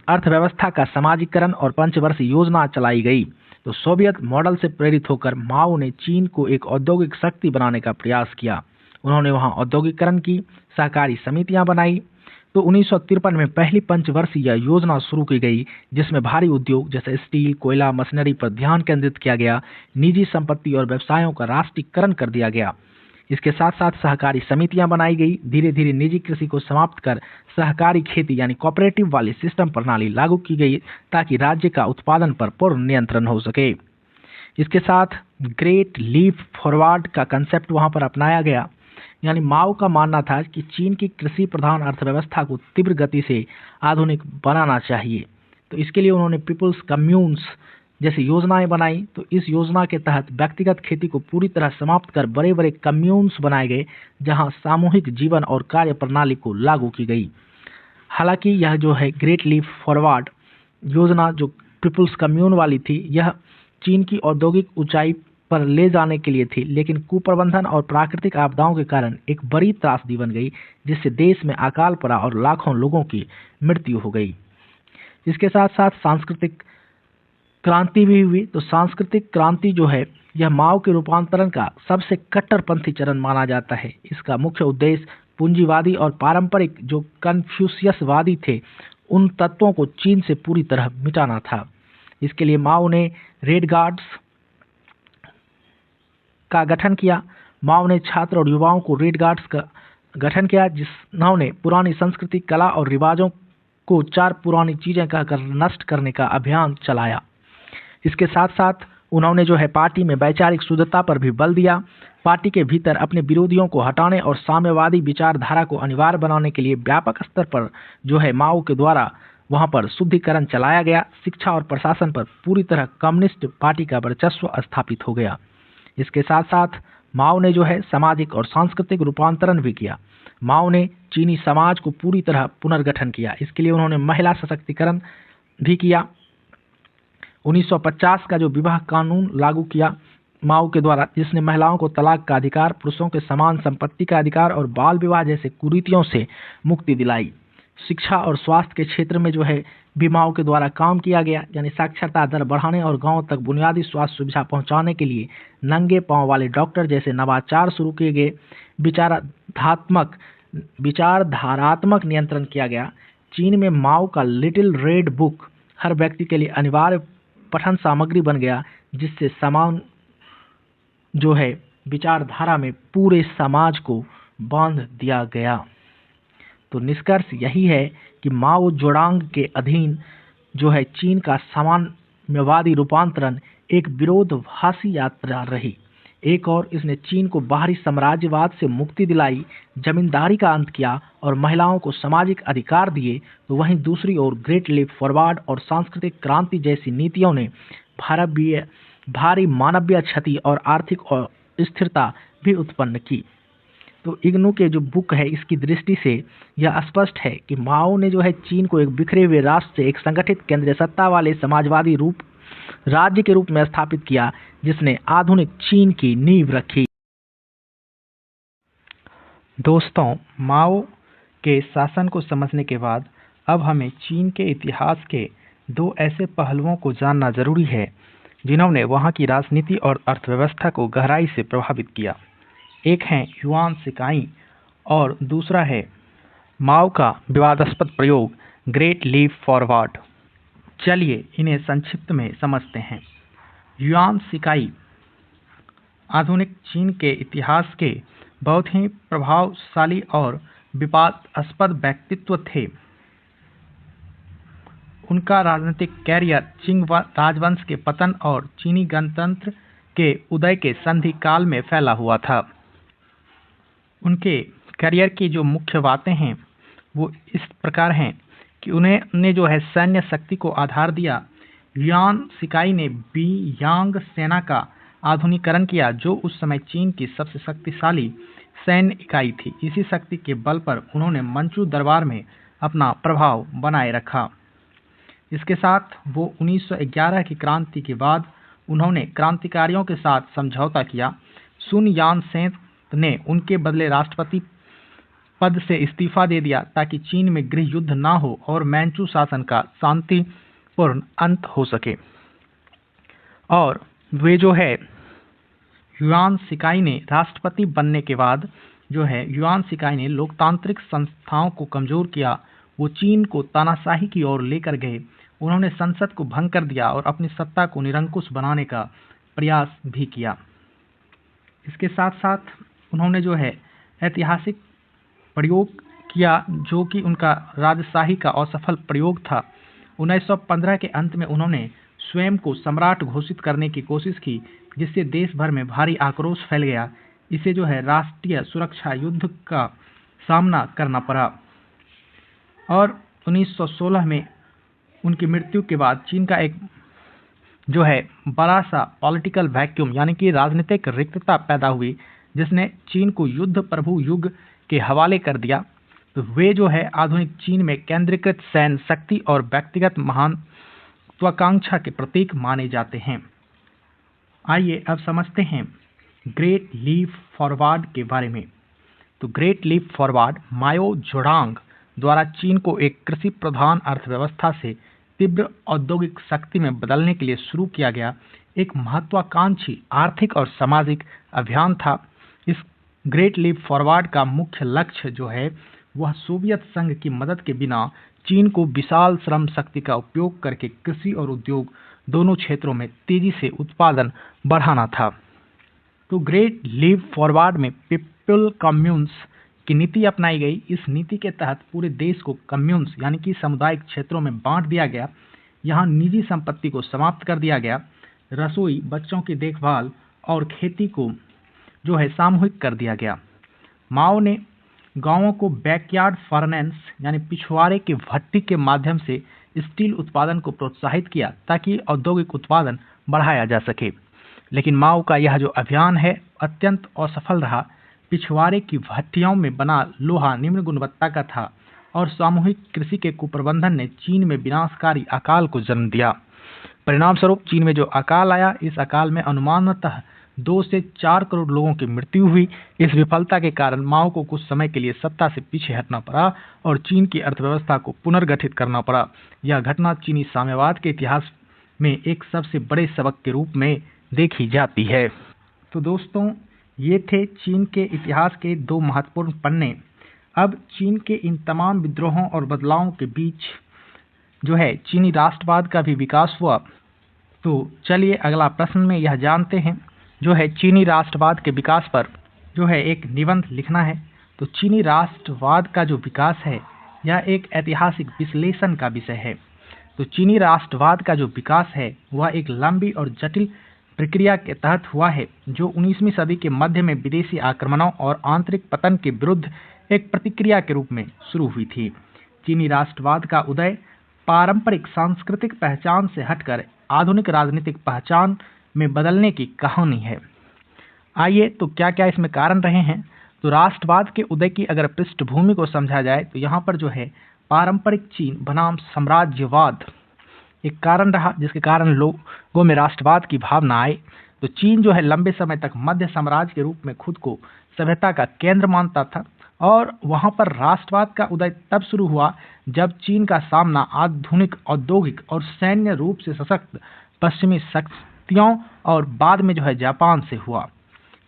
अर्थव्यवस्था का समाजीकरण और पंचवर्षीय योजना चलाई गई। तो सोवियत मॉडल से प्रेरित होकर माओ ने चीन को एक औद्योगिक शक्ति बनाने का प्रयास किया। उन्होंने वहां औद्योगिकरण की, सहकारी समितियां बनाई। तो 1953 में पहली पंचवर्षीय योजना शुरू की गई, जिसमें भारी उद्योग जैसे स्टील, कोयला, मशीनरी पर ध्यान केंद्रित किया गया। निजी संपत्ति और व्यवसायों का राष्ट्रीयकरण कर दिया गया। इसके साथ साथ सहकारी समितियां बनाई गई। धीरे धीरे निजी कृषि को समाप्त कर सहकारी खेती यानी कोऑपरेटिव वाली सिस्टम प्रणाली लागू की गई, ताकि राज्य का उत्पादन पर पूर्ण नियंत्रण हो सके। इसके साथ ग्रेट लीप फॉरवर्ड का कंसेप्ट वहां पर अपनाया गया। यानी माओ का मानना था कि चीन की कृषि प्रधान अर्थव्यवस्था को तीव्र गति से आधुनिक बनाना चाहिए। तो इसके लिए उन्होंने पीपुल्स कम्यून्स जैसी योजनाएं बनाई। तो इस योजना के तहत व्यक्तिगत खेती को पूरी तरह समाप्त कर बड़े बड़े कम्यून्स बनाए गए, जहां सामूहिक जीवन और कार्य प्रणाली को लागू की गई। हालांकि यह जो है ग्रेट लीप फॉरवर्ड योजना जो पीपुल्स कम्यून वाली थी, यह चीन की औद्योगिक ऊंचाई पर ले जाने के लिए थी, लेकिन कुप्रबंधन और प्राकृतिक आपदाओं के कारण एक बड़ी त्रासदी बन गई, जिससे देश में अकाल पड़ा और लाखों लोगों की मृत्यु हो गई। इसके साथ साथ सांस्कृतिक क्रांति भी हुई। तो सांस्कृतिक क्रांति जो है यह माओ के रूपांतरण का सबसे कट्टरपंथी चरण माना जाता है। इसका मुख्य उद्देश्य पूंजीवादी और पारंपरिक जो कन्फ्यूशियसवादी थे, उन तत्वों को चीन से पूरी तरह मिटाना था। इसके लिए माओ ने रेड गार्ड्स का गठन किया। माओ ने छात्र और युवाओं को रेड गार्ड्स का गठन किया, जिन्होंने पुरानी संस्कृति, कला और रिवाजों को चार पुरानी चीजें कहकर नष्ट करने का अभियान चलाया। इसके साथ साथ उन्होंने जो है पार्टी में वैचारिक शुद्धता पर भी बल दिया। पार्टी के भीतर अपने विरोधियों को हटाने और साम्यवादी विचारधारा को अनिवार्य बनाने के लिए व्यापक स्तर पर जो है माओ के द्वारा वहां पर शुद्धिकरण चलाया गया। शिक्षा और प्रशासन पर पूरी तरह कम्युनिस्ट पार्टी का वर्चस्व स्थापित हो गया। इसके साथ साथ माओ ने जो है सामाजिक और सांस्कृतिक रूपांतरण भी किया। माओ ने चीनी समाज को पूरी तरह पुनर्गठन किया। इसके लिए उन्होंने महिला सशक्तिकरण भी किया। 1950 का जो विवाह कानून लागू किया माओ के द्वारा, जिसने महिलाओं को तलाक का अधिकार, पुरुषों के समान संपत्ति का अधिकार और बाल विवाह जैसे कुरीतियों से मुक्ति दिलाई। शिक्षा और स्वास्थ्य के क्षेत्र में जो है भी माओ के द्वारा काम किया गया, यानी साक्षरता दर बढ़ाने और गांवों तक बुनियादी स्वास्थ्य सुविधा पहुंचाने के लिए नंगे पांव वाले डॉक्टर जैसे नवाचार शुरू किए गए। विचारधारात्मक नियंत्रण किया गया। चीन में माओ का लिटिल रेड बुक हर व्यक्ति के लिए अनिवार्य पठन सामग्री बन गया, जिससे समान जो है विचारधारा में पूरे समाज को बांध दिया गया। तो निष्कर्ष यही है कि माओ जोडांग के अधीन जो है चीन का साम्यवादी रूपांतरण एक विरोधाभासी यात्रा रही, एक और इसने चीन को बाहरी साम्राज्यवाद से मुक्ति दिलाई, जमींदारी का अंत किया और महिलाओं को सामाजिक अधिकार दिए, तो वहीं दूसरी ओर ग्रेट लीप फॉरवर्ड और सांस्कृतिक क्रांति जैसी नीतियों ने भारी मानवीय क्षति और आर्थिक अस्थिरता भी उत्पन्न की। तो इग्नू के जो बुक है इसकी दृष्टि से यह स्पष्ट है कि माओ ने जो है चीन को एक बिखरे हुए राष्ट्र से एक संगठित केंद्रीय सत्ता वाले समाजवादी राज्य के रूप में स्थापित किया, जिसने आधुनिक चीन की नींव रखी। दोस्तों, माओ के शासन को समझने के बाद अब हमें चीन के इतिहास के दो ऐसे पहलुओं को जानना जरूरी है जिन्होंने वहां की राजनीति और अर्थव्यवस्था को गहराई से प्रभावित किया। एक है युआन सिकाई और दूसरा है माओ का विवादास्पद प्रयोग ग्रेट लीप फॉरवर्ड। चलिए इन्हें संक्षिप्त में समझते हैं। युआन सिकाई आधुनिक चीन के इतिहास के बहुत ही प्रभावशाली और विवादास्पद व्यक्तित्व थे। उनका राजनीतिक कैरियर चिंग राजवंश के पतन और चीनी गणतंत्र के उदय के संधि काल में फैला हुआ था। उनके करियर की जो मुख्य बातें हैं वो इस प्रकार हैं कि उन्हें जो है सैन्य शक्ति को आधार दिया। युआन सिकाई ने बी यांग सेना का आधुनिकीकरण किया, जो उस समय चीन की सबसे शक्तिशाली सैन्य इकाई थी। इसी शक्ति के बल पर उन्होंने मंचू दरबार में अपना प्रभाव बनाए रखा। इसके साथ वो 1911 की क्रांति के बाद उन्होंने क्रांतिकारियों के साथ समझौता किया। सुन यान सेन ने उनके बदले राष्ट्रपति पद से इस्तीफा दे दिया ताकि चीन में गृह युद्ध ना हो और मैंचू शासन का शांतिपूर्ण अंत हो सके। और वे जो है युआन सिकाई ने राष्ट्रपति बनने के बाद जो है युआन सिकाई ने लोकतांत्रिक संस्थाओं को कमजोर किया। वो चीन को तानाशाही की ओर लेकर गए। उन्होंने संसद को भंग कर दिया और अपनी सत्ता को निरंकुश बनाने का प्रयास भी किया। इसके साथ साथ उन्होंने जो है ऐतिहासिक प्रयोग किया जो कि उनका राजशाही का असफल प्रयोग था। 1915 के अंत में उन्होंने स्वयं को सम्राट घोषित करने की कोशिश की, जिससे देश भर में भारी आक्रोश फैल गया। इसे जो है राष्ट्रीय सुरक्षा युद्ध का सामना करना पड़ा और 1916 में उनकी मृत्यु के बाद चीन का एक जो है बड़ा सा पॉलिटिकल वैक्यूम यानी कि राजनीतिक रिक्तता पैदा हुई, जिसने चीन को युद्ध प्रभु युग के हवाले कर दिया। तो वे जो है आधुनिक चीन में केंद्रीकृत सैन्य शक्ति और व्यक्तिगत महत्वाकांक्षा के प्रतीक माने जाते हैं। आइए अब समझते हैं ग्रेट लीप फॉरवर्ड के बारे में। तो ग्रेट लीप फॉरवर्ड माओ जेडुंग द्वारा चीन को एक कृषि प्रधान अर्थव्यवस्था से तीव्र औद्योगिक शक्ति में बदलने के लिए शुरू किया गया एक महत्वाकांक्षी आर्थिक और सामाजिक अभियान था। इस ग्रेट लीप फॉरवर्ड का मुख्य लक्ष्य जो है वह सोवियत संघ की मदद के बिना चीन को विशाल श्रम शक्ति का उपयोग करके कृषि और उद्योग दोनों क्षेत्रों में तेजी से उत्पादन बढ़ाना था। तो ग्रेट लीप फॉरवर्ड में पीपल कम्यून्स की नीति अपनाई गई। इस नीति के तहत पूरे देश को कम्यून्स यानी कि सामुदायिक क्षेत्रों में बांट दिया गया। यहाँ निजी संपत्ति को समाप्त कर दिया गया। रसोई, बच्चों की देखभाल और खेती को जो है सामूहिक कर दिया गया। माओ ने गांवों को बैकयार्ड फर्नेस यानी पिछवाड़े के भट्टी के माध्यम से स्टील उत्पादन को प्रोत्साहित किया ताकि औद्योगिक उत्पादन बढ़ाया जा सके। लेकिन माओ का यह जो अभियान है अत्यंत असफल रहा। पिछवाड़े की भट्टियों में बना लोहा निम्न गुणवत्ता का था और सामूहिक कृषि के कुप्रबंधन ने चीन में विनाशकारी अकाल को जन्म दिया। परिणाम स्वरूप चीन में जो अकाल आया, इस अकाल में अनुमानतः 2 से 4 करोड़ लोगों की मृत्यु हुई। इस विफलता के कारण माओ को कुछ समय के लिए सत्ता से पीछे हटना पड़ा और चीन की अर्थव्यवस्था को पुनर्गठित करना पड़ा। यह घटना चीनी साम्यवाद के इतिहास में एक सबसे बड़े सबक के रूप में देखी जाती है। तो दोस्तों, ये थे चीन के इतिहास के 2 महत्वपूर्ण पन्ने। अब चीन के इन तमाम विद्रोहों और बदलावों के बीच जो है चीनी राष्ट्रवाद का भी विकास हुआ। तो चलिए अगला प्रश्न में यह जानते हैं जो है चीनी राष्ट्रवाद के विकास पर जो है एक निबंध लिखना है। तो चीनी राष्ट्रवाद का जो विकास है यह एक ऐतिहासिक विश्लेषण का विषय है। तो चीनी राष्ट्रवाद का जो विकास है वह एक लंबी और जटिल प्रक्रिया के तहत हुआ है, जो 19वीं सदी के मध्य में विदेशी आक्रमणों और आंतरिक पतन के विरुद्ध एक प्रतिक्रिया के रूप में शुरू हुई थी। चीनी राष्ट्रवाद का उदय पारंपरिक सांस्कृतिक पहचान से हटकर आधुनिक राजनीतिक पहचान में बदलने की कहानी है। आइए, तो क्या क्या इसमें कारण रहे हैं। तो राष्ट्रवाद के उदय की अगर पृष्ठभूमि को समझा जाए तो यहाँ पर जो है पारंपरिक चीन बनाम साम्राज्यवाद एक कारण रहा, जिसके कारण लोगों में राष्ट्रवाद की भावना आई। तो चीन जो है लंबे समय तक मध्य साम्राज्य के रूप में खुद को सभ्यता का केंद्र मानता था, और वहां पर राष्ट्रवाद का उदय तब शुरू हुआ जब चीन का सामना आधुनिक औद्योगिक और सैन्य रूप से सशक्त पश्चिमी शक्तियों और बाद में जो है जापान से हुआ।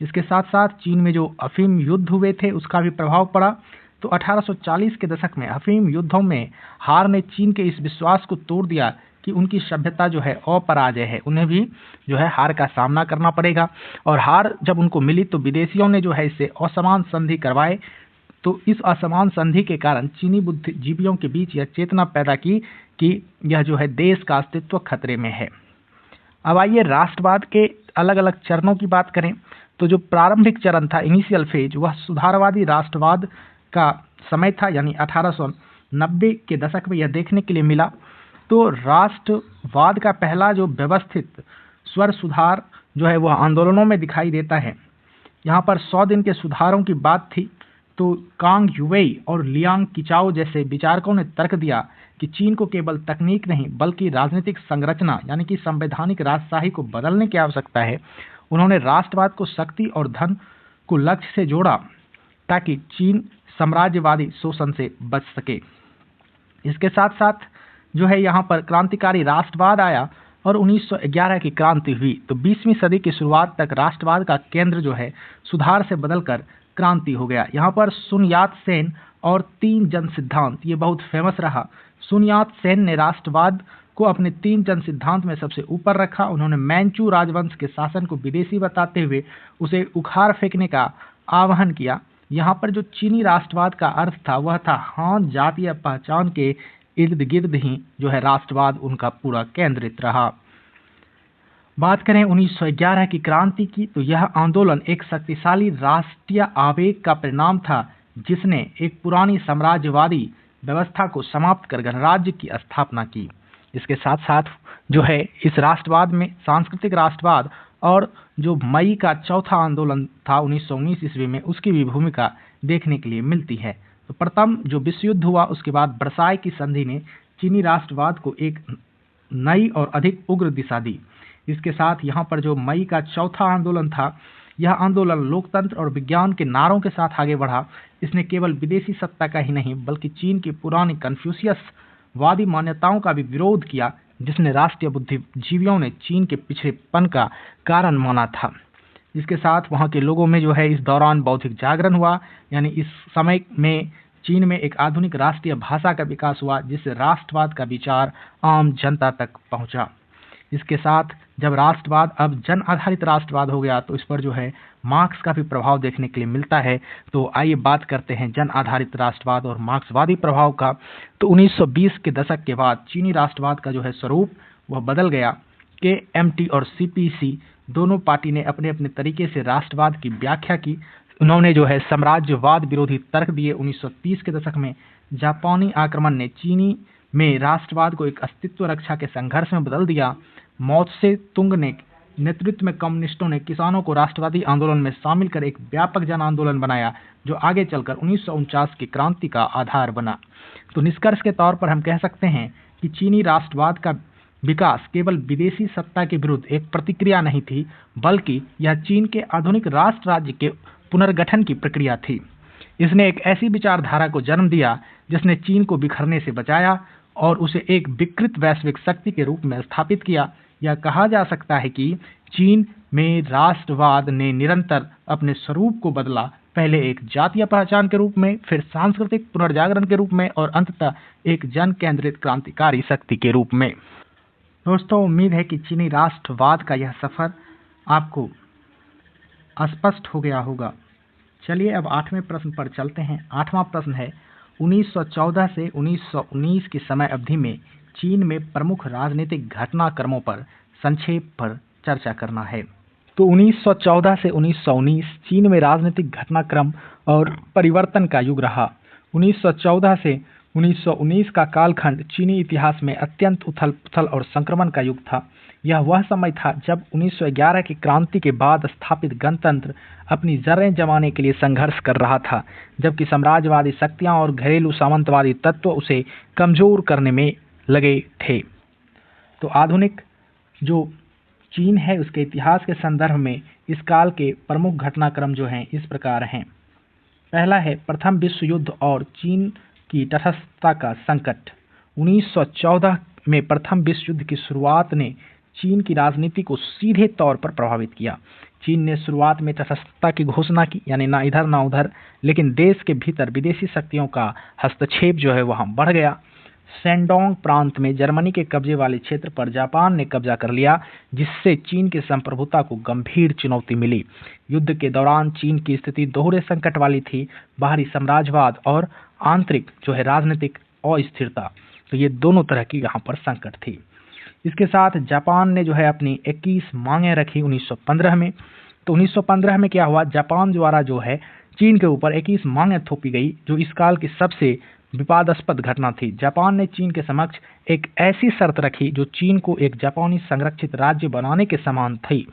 इसके साथ साथ चीन में जो अफीम युद्ध हुए थे उसका भी प्रभाव पड़ा। तो 1840 के दशक में अफीम युद्धों में हार ने चीन के इस विश्वास को तोड़ दिया कि उनकी सभ्यता जो है अपराजय है, उन्हें भी जो है हार का सामना करना पड़ेगा। और हार जब उनको मिली तो विदेशियों ने जो है इससे असमान संधि करवाए। तो इस असमान संधि के कारण चीनी बुद्धिजीवियों के बीच यह चेतना पैदा की कि यह जो है देश का अस्तित्व खतरे में है। अब आइए राष्ट्रवाद के अलग अलग चरणों की बात करें। तो जो प्रारंभिक चरण था, इनिशियल फेज, वह सुधारवादी राष्ट्रवाद का समय था, यानी 1890 के दशक में यह देखने के लिए मिला। तो राष्ट्रवाद का पहला जो व्यवस्थित स्वर सुधार जो है वह आंदोलनों में दिखाई देता है। यहाँ पर 100 दिन के सुधारों की बात थी। तो कांग यूवेई और लियांग किचाओ जैसे विचारकों ने तर्क दिया कि चीन को केवल तकनीक नहीं बल्कि राजनीतिक संरचना यानी कि संवैधानिक राजशाही को बदलने की आवश्यकता है। उन्होंने राष्ट्रवाद को शक्ति और धन को लक्ष्य से जोड़ा ताकि चीन साम्राज्यवादी शोषण से बच सके। इसके साथ साथ जो है यहाँ पर क्रांतिकारी राष्ट्रवाद आया और 1911 की क्रांति हुई। तो 20वीं सदी की शुरुआत तक राष्ट्रवाद का केंद्र जो है सुधार से बदलकर क्रांति हो गया। यहाँ पर सुन यात सेन और 3 जन सिद्धांत ये बहुत फेमस रहा। सुन यात सेन ने राष्ट्रवाद को अपने 3 जन सिद्धांत में सबसे ऊपर रखा। उन्होंने मैंचू राजवंश के शासन को विदेशी बताते हुए उसे उखाड़ फेंकने का आह्वान किया। यहाँ पर जो चीनी राष्ट्रवाद का अर्थ था वह था हान जातीय पहचान के इर्द गिर्द ही जो है राष्ट्रवाद उनका पूरा केंद्रित रहा। बात करें 1911 की क्रांति की, तो यह आंदोलन एक शक्तिशाली राष्ट्रीय आवेग का परिणाम था जिसने एक पुरानी साम्राज्यवादी व्यवस्था को समाप्त कर गणराज्य की स्थापना की। इसके साथ साथ जो है इस राष्ट्रवाद में सांस्कृतिक राष्ट्रवाद और जो मई का चौथा आंदोलन था 1919 ईस्वी में, उसकी भी भूमिका देखने के लिए मिलती है। तो प्रथम जो विश्व युद्ध हुआ उसके बाद वर्साय की संधि ने चीनी राष्ट्रवाद को एक नई और अधिक उग्र दिशा दी। इसके साथ यहाँ पर जो मई का चौथा आंदोलन था, यह आंदोलन लोकतंत्र और विज्ञान के नारों के साथ आगे बढ़ा। इसने केवल विदेशी सत्ता का ही नहीं बल्कि चीन की पुरानी कन्फ्यूशियसवादी मान्यताओं का भी विरोध किया, जिसने राष्ट्रीय बुद्धिजीवियों ने चीन के पिछड़ेपन का कारण माना था। इसके साथ वहाँ के लोगों में जो है इस दौरान बौद्धिक जागरण हुआ, यानी इस समय में चीन में एक आधुनिक राष्ट्रीय भाषा का विकास हुआ जिससे राष्ट्रवाद का विचार आम जनता तक पहुंचा। इसके साथ जब राष्ट्रवाद अब जन आधारित राष्ट्रवाद हो गया तो इस पर जो है मार्क्स का भी प्रभाव देखने के लिए मिलता है। तो आइए बात करते हैं जन आधारित राष्ट्रवाद और मार्क्सवादी प्रभाव का। तो 1920 के दशक के बाद चीनी राष्ट्रवाद का जो है स्वरूप वह बदल गया। KMT और CPC दोनों पार्टी ने अपने अपने तरीके से राष्ट्रवाद की व्याख्या की। उन्होंने जो है साम्राज्यवाद विरोधी तर्क दिए। 1930 के दशक में जापानी आक्रमण ने चीनी में राष्ट्रवाद को एक अस्तित्व रक्षा के संघर्ष में बदल दिया। मौ से तुंग ने नेतृत्व में कम्युनिस्टों ने किसानों को राष्ट्रवादी आंदोलन में शामिल कर एक व्यापक जन आंदोलन बनाया जो आगे चलकर 1949 की क्रांति का आधार बना। तो निष्कर्ष के तौर पर हम कह सकते हैं कि चीनी राष्ट्रवाद का विकास केवल विदेशी सत्ता के विरुद्ध एक प्रतिक्रिया नहीं थी, बल्कि यह चीन के आधुनिक राष्ट्र राज्य के पुनर्गठन की प्रक्रिया थी। इसने एक ऐसी विचारधारा को जन्म दिया जिसने चीन को बिखरने से बचाया और उसे एक विकृत वैश्विक शक्ति के रूप में स्थापित किया। यह कहा जा सकता है कि चीन में राष्ट्रवाद ने निरंतर अपने स्वरूप को बदला, पहले एक जातीय पहचान के रूप में, फिर सांस्कृतिक पुनर्जागरण के रूप में और अंततः एक जन केंद्रित क्रांतिकारी शक्ति के रूप में। दोस्तों, उम्मीद है कि चीनी राष्ट्रवाद का यह सफर आपको स्पष्ट हो गया होगा। चलिए अब 8वें प्रश्न पर चलते हैं। 8वां प्रश्न है 1914 से 1919 की समय अवधि में चीन में प्रमुख राजनीतिक घटनाक्रमों पर संक्षेप पर चर्चा करना है। तो 1914 से 1919 चीन में राजनीतिक घटनाक्रम और परिवर्तन का युग रहा। 1914 से 1919 का कालखंड चीनी इतिहास में अत्यंत उथल-पुथल और संक्रमण का युग था। यह वह समय था जब 1911 की क्रांति के बाद स्थापित गणतंत्र अपनी जड़ें जमाने के लिए संघर्ष कर रहा था, जबकि साम्राज्यवादी शक्तियां और घरेलू सामंतवादी तत्व उसे कमजोर करने में लगे थे। तो आधुनिक जो चीन है उसके इतिहास के संदर्भ में इस काल के प्रमुख घटनाक्रम जो हैं इस प्रकार हैं। पहला है प्रथम विश्व युद्ध और चीन की तटस्थता का संकट। 1914 में प्रथम विश्व युद्ध की शुरुआत ने चीन की राजनीति को सीधे तौर पर प्रभावित किया। चीन ने शुरुआत में तटस्थता की घोषणा की, यानी ना इधर ना उधर, लेकिन देश के भीतर विदेशी शक्तियों का हस्तक्षेप जो है वहां बढ़ गया। शेंडोंग प्रांत में जर्मनी के कब्जे वाले क्षेत्र पर जापान ने कब्जा कर लिया, जिससे चीन की संप्रभुता को गंभीर चुनौती मिली। युद्ध के दौरान चीन की स्थिति दोहरे संकट वाली थी, बाहरी साम्राज्यवाद और आंतरिक जो है राजनीतिक अस्थिरता। तो ये दोनों तरह की यहाँ पर संकट थी। इसके साथ जापान ने जो है अपनी 21 मांगें रखी 1915 में। तो 1915 में क्या हुआ, जापान द्वारा जो है चीन के ऊपर 21 मांगें थोपी गई, जो इस काल की सबसे विवादास्पद घटना थी। जापान ने चीन के समक्ष एक ऐसी शर्त रखी जो चीन को एक जापानी संरक्षित राज्य बनाने के समान थी।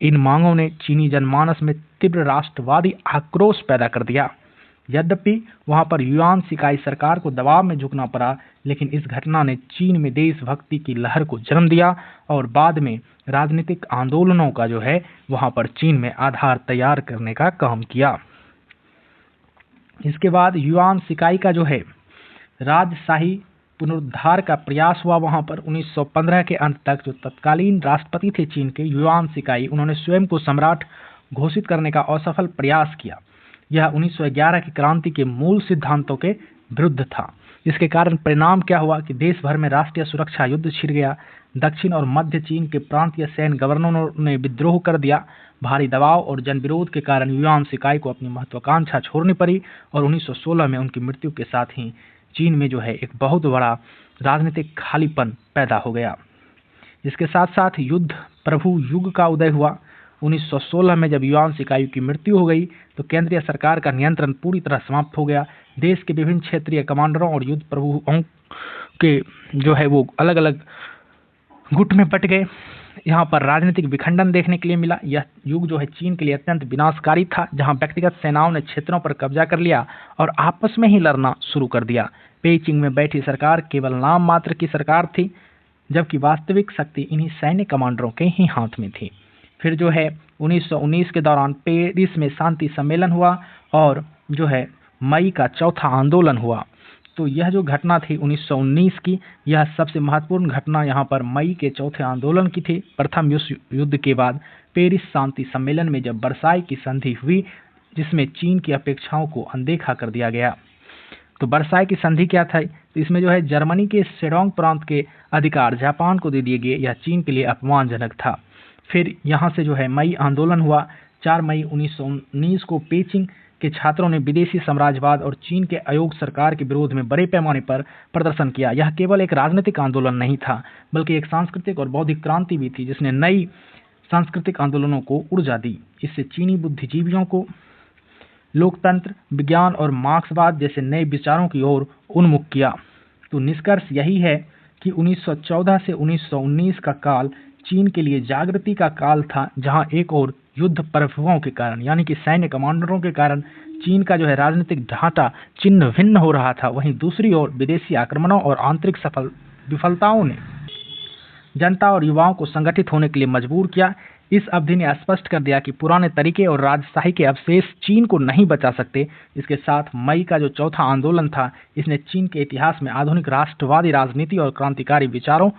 इन मांगों ने चीनी जनमानस में तीव्र राष्ट्रवादी आक्रोश पैदा कर दिया। यद्यपि वहां पर युआन शिकाई सरकार को दबाव में झुकना पड़ा, लेकिन इस घटना ने चीन में देशभक्ति की लहर को जन्म दिया और बाद में राजनीतिक आंदोलनों का जो है वहां पर चीन में आधार तैयार करने का काम किया। इसके बाद युआन शिकाई का जो है राजशाही पुनरुद्धार का प्रयास हुआ वहां पर। 1915 के अंत तक जो तत्कालीन राष्ट्रपति थे चीन के, युआन शिकाई, उन्होंने स्वयं को सम्राट घोषित करने का असफल प्रयास किया। यह 1911 की क्रांति के मूल सिद्धांतों के विरुद्ध था। इसके कारण परिणाम क्या हुआ कि देश भर में राष्ट्रीय सुरक्षा युद्ध छिड़ गया। दक्षिण और मध्य चीन के प्रांतीय सैन्य गवर्नरों ने विद्रोह कर दिया। भारी दबाव और जनविरोध के कारण युआन शिकाई को अपनी महत्वाकांक्षा छोड़नी पड़ी और 1916 में उनकी मृत्यु के साथ ही चीन में जो है एक बहुत बड़ा राजनीतिक खालीपन पैदा हो गया। इसके साथ साथ युद्ध प्रभु युग का उदय हुआ। 1916 में जब युआन शिकाई की मृत्यु हो गई तो केंद्रीय सरकार का नियंत्रण पूरी तरह समाप्त हो गया। देश के विभिन्न क्षेत्रीय कमांडरों और युद्ध प्रभुओं के जो है वो अलग अलग गुट में बट गए। यहाँ पर राजनीतिक विखंडन देखने के लिए मिला। यह युग जो है चीन के लिए अत्यंत विनाशकारी था, जहाँ व्यक्तिगत सेनाओं ने क्षेत्रों पर कब्जा कर लिया और आपस में ही लड़ना शुरू कर दिया। पेइचिंग में बैठी सरकार केवल नाम मात्र की सरकार थी, जबकि वास्तविक शक्ति इन्हीं सैन्य कमांडरों के ही हाथ में थी। फिर जो है 1919 के दौरान पेरिस में शांति सम्मेलन हुआ और जो है मई का चौथा आंदोलन हुआ। तो यह जो घटना थी 1919 की, यह सबसे महत्वपूर्ण घटना यहाँ पर मई के चौथे आंदोलन की थी। प्रथम विश्व युद्ध के बाद पेरिस शांति सम्मेलन में जब वर्साई की संधि हुई, जिसमें चीन की अपेक्षाओं को अनदेखा कर दिया गया। तो वर्साई की संधि क्या था, तो इसमें जो है जर्मनी के शेडोंग प्रांत के अधिकार जापान को दे दिए गए। यह चीन के लिए अपमानजनक था। फिर यहाँ से जो है मई आंदोलन हुआ। 4 मई 1919 को पेइचिंग के छात्रों ने विदेशी साम्राज्यवाद और चीन के अयोग्य सरकार के विरोध में बड़े पैमाने पर प्रदर्शन किया। यह केवल एक राजनीतिक आंदोलन नहीं था, बल्कि एक सांस्कृतिक और बौद्धिक क्रांति भी थी, जिसने नई सांस्कृतिक आंदोलनों को ऊर्जा दी। इससे चीनी बुद्धिजीवियों को लोकतंत्र, विज्ञान और मार्क्सवाद जैसे नए विचारों की ओर उन्मुख किया। तो निष्कर्ष यही है कि 1914 से 1919 का काल चीन के लिए जागृति का काल था, जहां एक और युद्ध प्रभुओं के कारण यानी कि सैन्य कमांडरों के कारण चीन का जो है राजनीतिक ढांचा छिन्न भिन्न हो रहा था, वहीं दूसरी ओर विदेशी आक्रमणों और आंतरिक विफलताओं ने जनता और युवाओं को संगठित होने के लिए मजबूर किया। इस अवधि ने स्पष्ट कर दिया कि पुराने तरीके और राजशाही के अवशेष चीन को नहीं बचा सकते। इसके साथ मई का जो चौथा आंदोलन था, इसने चीन के इतिहास में आधुनिक राष्ट्रवादी राजनीति और क्रांतिकारी विचारों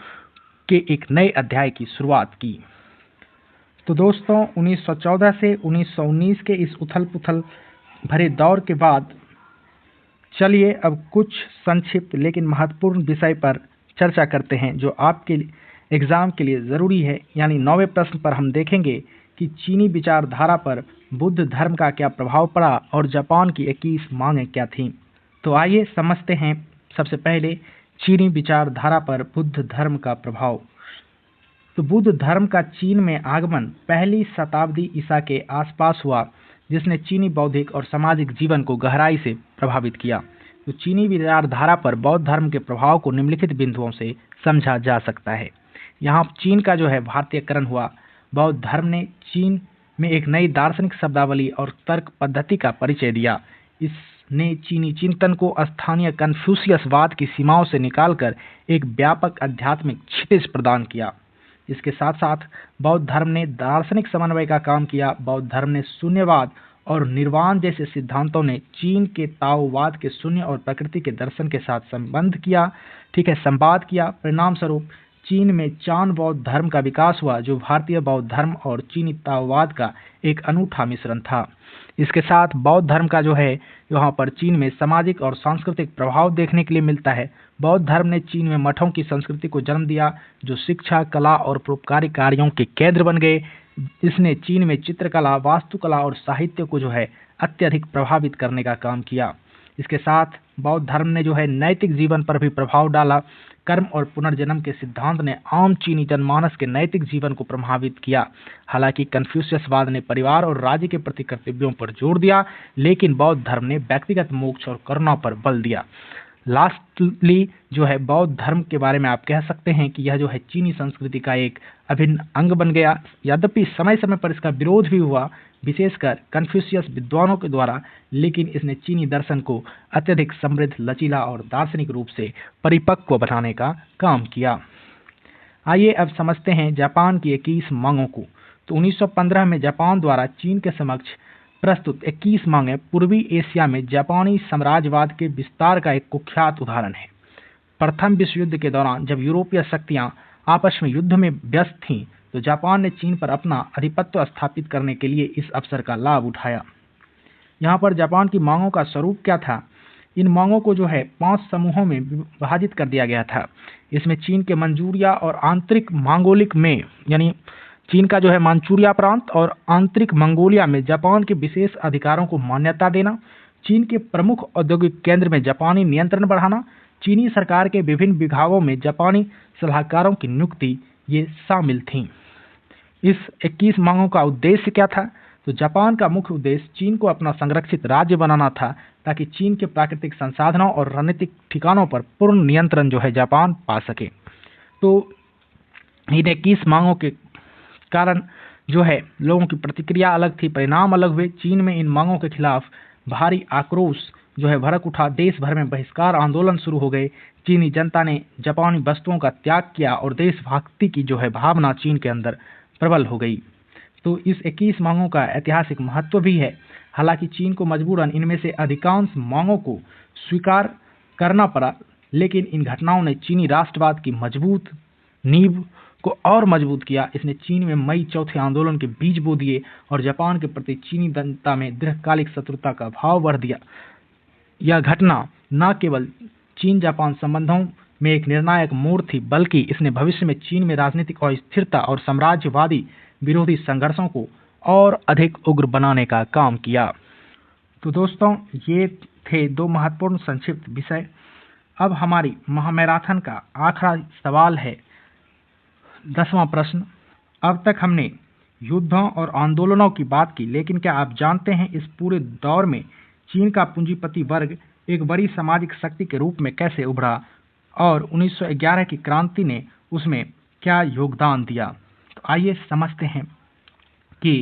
के एक नए अध्याय की शुरुआत की। तो दोस्तों 1914 से 1919 के इस उथल पुथल भरे दौर के बाद चलिए अब कुछ संक्षिप्त लेकिन महत्वपूर्ण विषय पर चर्चा करते हैं जो आपके एग्जाम के लिए ज़रूरी है। यानी 9वें प्रश्न पर हम देखेंगे कि चीनी विचारधारा पर बुद्ध धर्म का क्या प्रभाव पड़ा और जापान की 21 मांगें क्या थीं। तो आइए समझते हैं सबसे पहले चीनी विचारधारा पर बुद्ध धर्म का प्रभाव। तो तो बुद्ध धर्म का चीन में आगमन पहली शताब्दी ईसा के आसपास हुआ, जिसने चीनी बौद्धिक और सामाजिक जीवन को गहराई से प्रभावित किया। तो चीनी विचारधारा पर बौद्ध धर्म के प्रभाव को निम्नलिखित बिंदुओं से समझा जा सकता है। यहाँ चीन का जो है भारतीयकरण हुआ। बौद्ध धर्म ने चीन में एक नई दार्शनिक शब्दावली और तर्क पद्धति का परिचय दिया। इसने चीनी चिंतन को स्थानीय कन्फ्यूशियसवाद की सीमाओं से निकालकर एक व्यापक आध्यात्मिक क्षितिज प्रदान किया। इसके साथ साथ बौद्ध धर्म ने दार्शनिक समन्वय का काम किया। बौद्ध धर्म ने शून्यवाद और निर्वाण जैसे सिद्धांतों ने चीन के ताओवाद के शून्य और प्रकृति के दर्शन के साथ संबंध किया, संवाद किया। परिणाम स्वरूप चीन में चान बौद्ध धर्म का विकास हुआ, जो भारतीय बौद्ध धर्म और चीनी ताओवाद का एक अनूठा मिश्रण था। इसके साथ बौद्ध धर्म का जो है यहाँ पर चीन में सामाजिक और सांस्कृतिक प्रभाव देखने के लिए मिलता है। बौद्ध धर्म ने चीन में मठों की संस्कृति को जन्म दिया, जो शिक्षा, कला और परोपकारी कार्यों के केंद्र बन गए। इसने चीन में चित्रकला, वास्तुकला और साहित्य को जो है अत्यधिक प्रभावित करने का काम किया। इसके साथ बौद्ध धर्म ने जो है नैतिक जीवन पर भी प्रभाव डाला। कर्म और पुनर्जन्म के सिद्धांत ने आम चीनी जनमानस के नैतिक जीवन को प्रभावित किया। हालांकि कन्फ्यूशियसवाद ने परिवार और राज्य के प्रति कर्तव्यों पर जोर दिया, लेकिन बौद्ध धर्म ने व्यक्तिगत मोक्ष और करुणा पर बल दिया। लास्टली जो है बौद्ध धर्म के बारे में आप कह सकते हैं कि यह जो है चीनी संस्कृति का एक अभिन्न अंग बन गया। यद्यपि समय समय पर इसका विरोध भी हुआ, विशेषकर कन्फ्यूशियस विद्वानों के द्वारा, लेकिन इसने चीनी दर्शन को अत्यधिक समृद्ध, लचीला और दार्शनिक रूप से परिपक्व बनाने का काम किया। आइए अब समझते हैं जापान की 21 मांगों को। तो 1915 में जापान द्वारा चीन के समक्ष प्रस्तुत 21 मांगें पूर्वी एशिया में जापानी साम्राज्यवाद के विस्तार का एक कुख्यात उदाहरण है। प्रथम विश्व युद्ध के दौरान जब यूरोपीय शक्तियां आपस में युद्ध में व्यस्त थीं, तो जापान ने चीन पर अपना आधिपत्य स्थापित करने के लिए इस अवसर का लाभ उठाया। यहाँ पर जापान की मांगों का स्वरूप क्या था? इन मांगों को जो है 5 समूहों में विभाजित कर दिया गया था। इसमें चीन के मंचूरिया और आंतरिक मंगोलिक में, यानी चीन का जो है मानचूरिया प्रांत और आंतरिक मंगोलिया में जापान के विशेष अधिकारों को मान्यता देना, चीन के प्रमुख औद्योगिक केंद्र में जापानी नियंत्रण बढ़ाना, चीनी सरकार के विभिन्न विभागों में जापानी सलाहकारों की नियुक्ति, ये शामिल थीं। इस 21 मांगों का उद्देश्य क्या था? तो जापान का मुख्य उद्देश्य चीन को अपना संरक्षित राज्य बनाना था, ताकि चीन के प्राकृतिक संसाधनों और रणनीतिक ठिकानों पर पूर्ण नियंत्रण जो है जापान पा सके। तो इन 21 मांगों के कारण जो है लोगों की प्रतिक्रिया अलग थी, परिणाम अलग हुए। चीन में इन मांगों के खिलाफ भारी आक्रोश जो है भड़क उठा। देश भर में बहिष्कार आंदोलन शुरू हो गए। चीनी जनता ने जापानी वस्तुओं का त्याग किया और देशभक्ति की जो है भावना चीन के अंदर प्रबल हो गई। तो इस 21 मांगों का ऐतिहासिक महत्व भी है। हालांकि चीन को मजबूरन इनमें से अधिकांश मांगों को स्वीकार करना पड़ा, लेकिन इन घटनाओं ने चीनी राष्ट्रवाद की मजबूत नींव को और मजबूत किया। इसने चीन में मई चौथे आंदोलन के बीज बो दिए और जापान के प्रति चीनी जनता में दीर्घकालिक शत्रुता का भाव बढ़ दिया। यह घटना न केवल चीन जापान संबंधों में एक निर्णायक मोड़ थी, बल्कि इसने भविष्य में चीन में राजनीतिक अस्थिरता और साम्राज्यवादी विरोधी संघर्षों को और अधिक उग्र बनाने का काम किया। तो दोस्तों, ये थे 2 महत्वपूर्ण संक्षिप्त विषय। अब हमारी महामैराथन का आखिरी सवाल है 10वां प्रश्न। अब तक हमने युद्धों और आंदोलनों की बात की, लेकिन क्या आप जानते हैं इस पूरे दौर में चीन का पूंजीपति वर्ग एक बड़ी सामाजिक शक्ति के रूप में कैसे उभरा और 1911 की क्रांति ने उसमें क्या योगदान दिया? तो आइए समझते हैं कि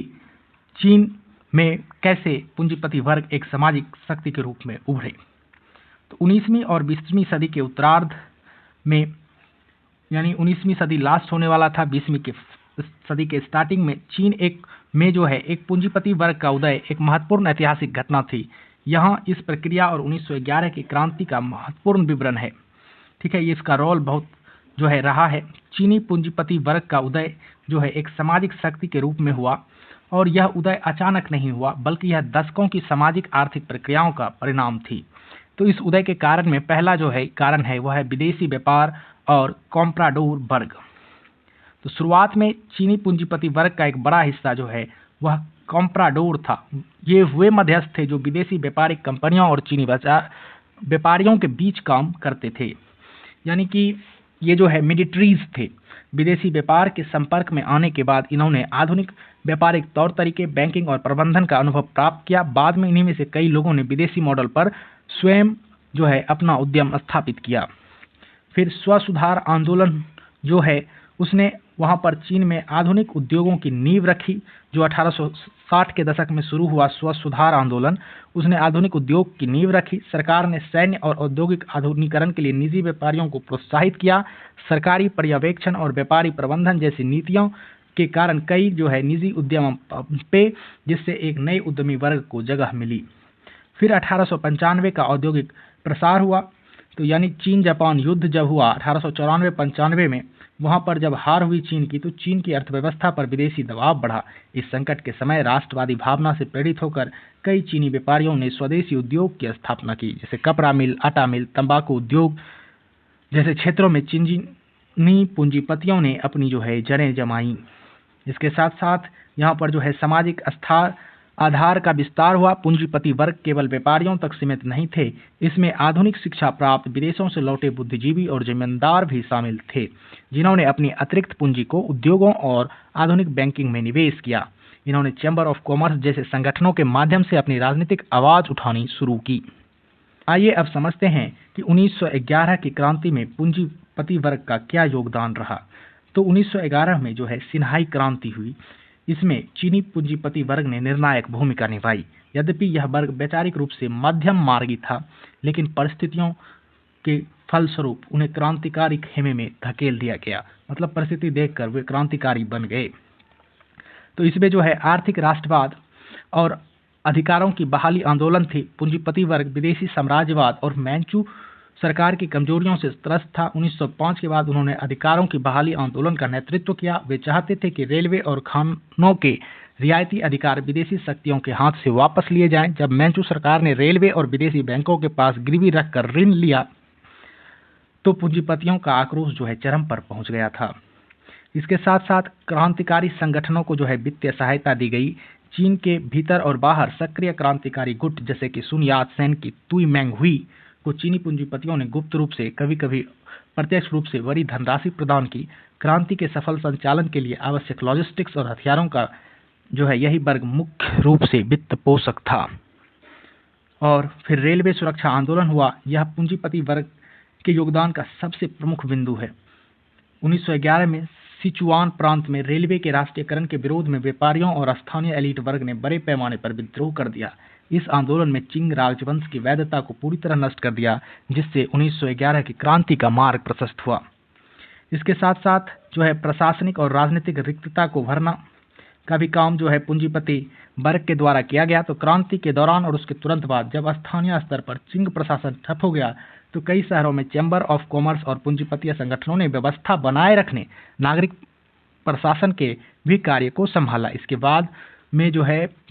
चीन में कैसे पूंजीपति वर्ग एक सामाजिक शक्ति के रूप में उभरे। तो 19वीं और 20वीं सदी के उत्तरार्ध में, यानी 19वीं सदी लास्ट होने वाला था, 20वीं की सदी के स्टार्टिंग में चीन में जो है एक पूंजीपति वर्ग का उदय एक महत्वपूर्ण ऐतिहासिक घटना थी। यहाँ इस प्रक्रिया और 1911 की क्रांति का महत्वपूर्ण विवरण है। ये इसका रोल बहुत जो है रहा है। चीनी पूंजीपति वर्ग का उदय जो है एक सामाजिक शक्ति के रूप में हुआ, और यह उदय अचानक नहीं हुआ, बल्कि यह दशकों की सामाजिक आर्थिक प्रक्रियाओं का परिणाम थी। तो इस उदय के कारण में पहला जो है कारण है वह है विदेशी व्यापार और कॉम्प्राडोर वर्ग। तो शुरुआत में चीनी पूंजीपति वर्ग का एक बड़ा हिस्सा जो है वह कॉम्प्राडोर था। ये वे मध्यस्थ थे जो विदेशी व्यापारिक कंपनियों और चीनी व्यापारियों के बीच काम करते थे, यानी कि ये जो है मिलिट्रीज थे। विदेशी व्यापार के संपर्क में आने के बाद इन्होंने आधुनिक व्यापारिक तौर तरीके, बैंकिंग और प्रबंधन का अनुभव प्राप्त किया। बाद में इन्हीं में से कई लोगों ने विदेशी मॉडल पर स्वयं अपना उद्यम स्थापित किया। फिर स्वसुधार आंदोलन उसने वहां पर चीन में आधुनिक उद्योगों की नींव रखी। जो 1860 के दशक में शुरू हुआ स्वसुधार आंदोलन, उसने आधुनिक उद्योग की नींव रखी। सरकार ने सैन्य और औद्योगिक आधुनिकीकरण के लिए निजी व्यापारियों को प्रोत्साहित किया। सरकारी पर्यवेक्षण और व्यापारी प्रबंधन जैसी नीतियों के कारण कई निजी उद्यम पे, जिससे एक नए उद्यमी वर्ग को जगह मिली। फिर 1895 का औद्योगिक प्रसार हुआ, तो यानी चीन जापान युद्ध जब हुआ 1894-95 में, वहां पर जब हार हुई चीन की, तो चीन की अर्थव्यवस्था पर विदेशी दबाव बढ़ा। इस संकट के समय राष्ट्रवादी भावना से प्रेरित होकर कई चीनी व्यापारियों ने स्वदेशी उद्योग की स्थापना की, जैसे कपड़ा मिल, आटा मिल, तंबाकू उद्योग जैसे क्षेत्रों में चीनी पूंजीपतियों ने अपनी जड़ें जमाई। इसके साथ साथ यहाँ पर सामाजिक आधार का विस्तार हुआ। पूंजीपति वर्ग केवल व्यापारियों तक सीमित नहीं थे, इसमें आधुनिक शिक्षा प्राप्त विदेशों से लौटे बुद्धिजीवी और जमींदार भी शामिल थे, जिन्होंने अपनी अतिरिक्त पूंजी को उद्योगों और आधुनिक बैंकिंग में निवेश किया। इन्होंने चैम्बर ऑफ कॉमर्स जैसे संगठनों के माध्यम से अपनी राजनीतिक आवाज उठानी शुरू की। आइए अब समझते हैं कि 1911 की क्रांति में पूंजीपति वर्ग का क्या योगदान रहा। तो 1911 में सिन्हाई क्रांति हुई। इसमें चीनी पूंजीपति वर्ग ने निर्णायक भूमिका निभाई। यद्यपि यह वर्ग वैचारिक रूप से मध्यम मार्गी था, लेकिन परिस्थितियों के फलस्वरूप उन्हें क्रांतिकारी खेमे में धकेल दिया गया। मतलब परिस्थिति देखकर वे क्रांतिकारी बन गए। तो इसमें आर्थिक राष्ट्रवाद और अधिकारों की बहाली आंदोलन थी। पूंजीपति वर्ग विदेशी साम्राज्यवाद और मैंचू सरकार की कमजोरियों से त्रस्त था। 1905 के बाद उन्होंने अधिकारों की बहाली आंदोलन का नेतृत्व किया। वे चाहते थे कि रेलवे और खानों के रियायती अधिकार विदेशी शक्तियों के हाथ से वापस लिए जाएं। जब मैंचू सरकार ने रेलवे और विदेशी बैंकों के पास गिरवी रखकर ऋण लिया, तो पूंजीपतियों का आक्रोश चरम पर पहुंच गया था। इसके साथ साथ क्रांतिकारी संगठनों को वित्तीय सहायता दी गई। चीन के भीतर और बाहर सक्रिय क्रांतिकारी गुट जैसे कि सुन यात सेन की तुई मैंग हुई को चीनी पूंजीपतियों ने गुप्त रूप से, कभी कभी प्रत्यक्ष रूप से बड़ी धनराशि प्रदान की। क्रांति के सफल संचालन के लिए आवश्यक लॉजिस्टिक्स और हथियारों का यही वर्ग मुख्य रूप से वित्त पोषक था। और फिर रेलवे सुरक्षा आंदोलन हुआ। यह पूंजीपति वर्ग के योगदान का सबसे प्रमुख बिंदु है। 1911 में सिचुआन प्रांत में रेलवे के राष्ट्रीयकरण के विरोध में व्यापारियों और स्थानीय एलीट वर्ग ने बड़े पैमाने पर विद्रोह कर दिया। इस आंदोलन में चिंग राजवंश की वैधता को पूरी तरह नष्ट कर दिया, जिससे 1911 की क्रांति का मार्ग प्रशस्त हुआ। इसके साथ साथ प्रशासनिक और राजनीतिक रिक्तता को भरना का भी काम पूंजीपति वर्ग के द्वारा किया गया। तो क्रांति के दौरान और उसके तुरंत बाद जब स्थानीय स्तर पर चिंग प्रशासन ठप हो गया, तो कई शहरों में चैम्बर ऑफ कॉमर्स और पूंजीपतीय संगठनों ने व्यवस्था बनाए रखने, नागरिक प्रशासन के भी कार्य को संभाला। इसके बाद में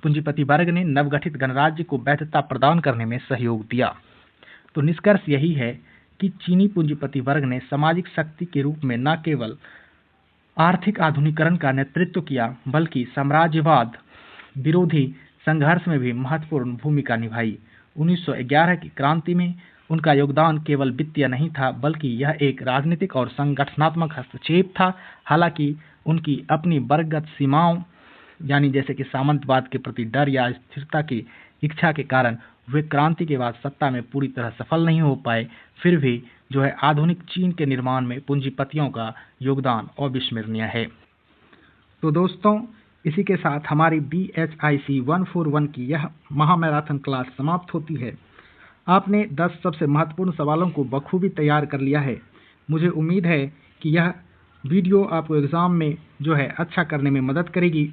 पूंजीपति वर्ग ने नवगठित गणराज्य को वैधता प्रदान करने में सहयोग दिया। तो निष्कर्ष यही है कि चीनी पूंजीपति वर्ग ने सामाजिक शक्ति के रूप में न केवल आर्थिक आधुनिकीकरण का नेतृत्व किया, बल्कि साम्राज्यवाद विरोधी संघर्ष में भी महत्वपूर्ण भूमिका निभाई। 1911 की क्रांति में उनका योगदान केवल वित्तीय नहीं था, बल्कि यह एक राजनीतिक और संगठनात्मक हस्तक्षेप था। हालांकि उनकी अपनी वर्गगत सीमाओं, यानी जैसे कि सामंतवाद के प्रति डर या स्थिरता की इच्छा के कारण वे क्रांति के बाद सत्ता में पूरी तरह सफल नहीं हो पाए, फिर भी आधुनिक चीन के निर्माण में पूंजीपतियों का योगदान अविस्मरणीय है। तो दोस्तों, इसी के साथ हमारी BHIC 141 की यह महामैराथन क्लास समाप्त होती है। आपने 10 सबसे महत्वपूर्ण सवालों को बखूबी तैयार कर लिया है। मुझे उम्मीद है कि यह वीडियो आपको एग्ज़ाम में अच्छा करने में मदद करेगी।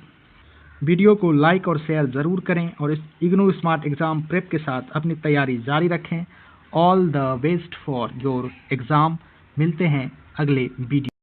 वीडियो को लाइक और शेयर ज़रूर करें और इस इग्नू स्मार्ट एग्ज़ाम प्रेप के साथ अपनी तैयारी जारी रखें। All the best for your exam. मिलते हैं अगले वीडियो।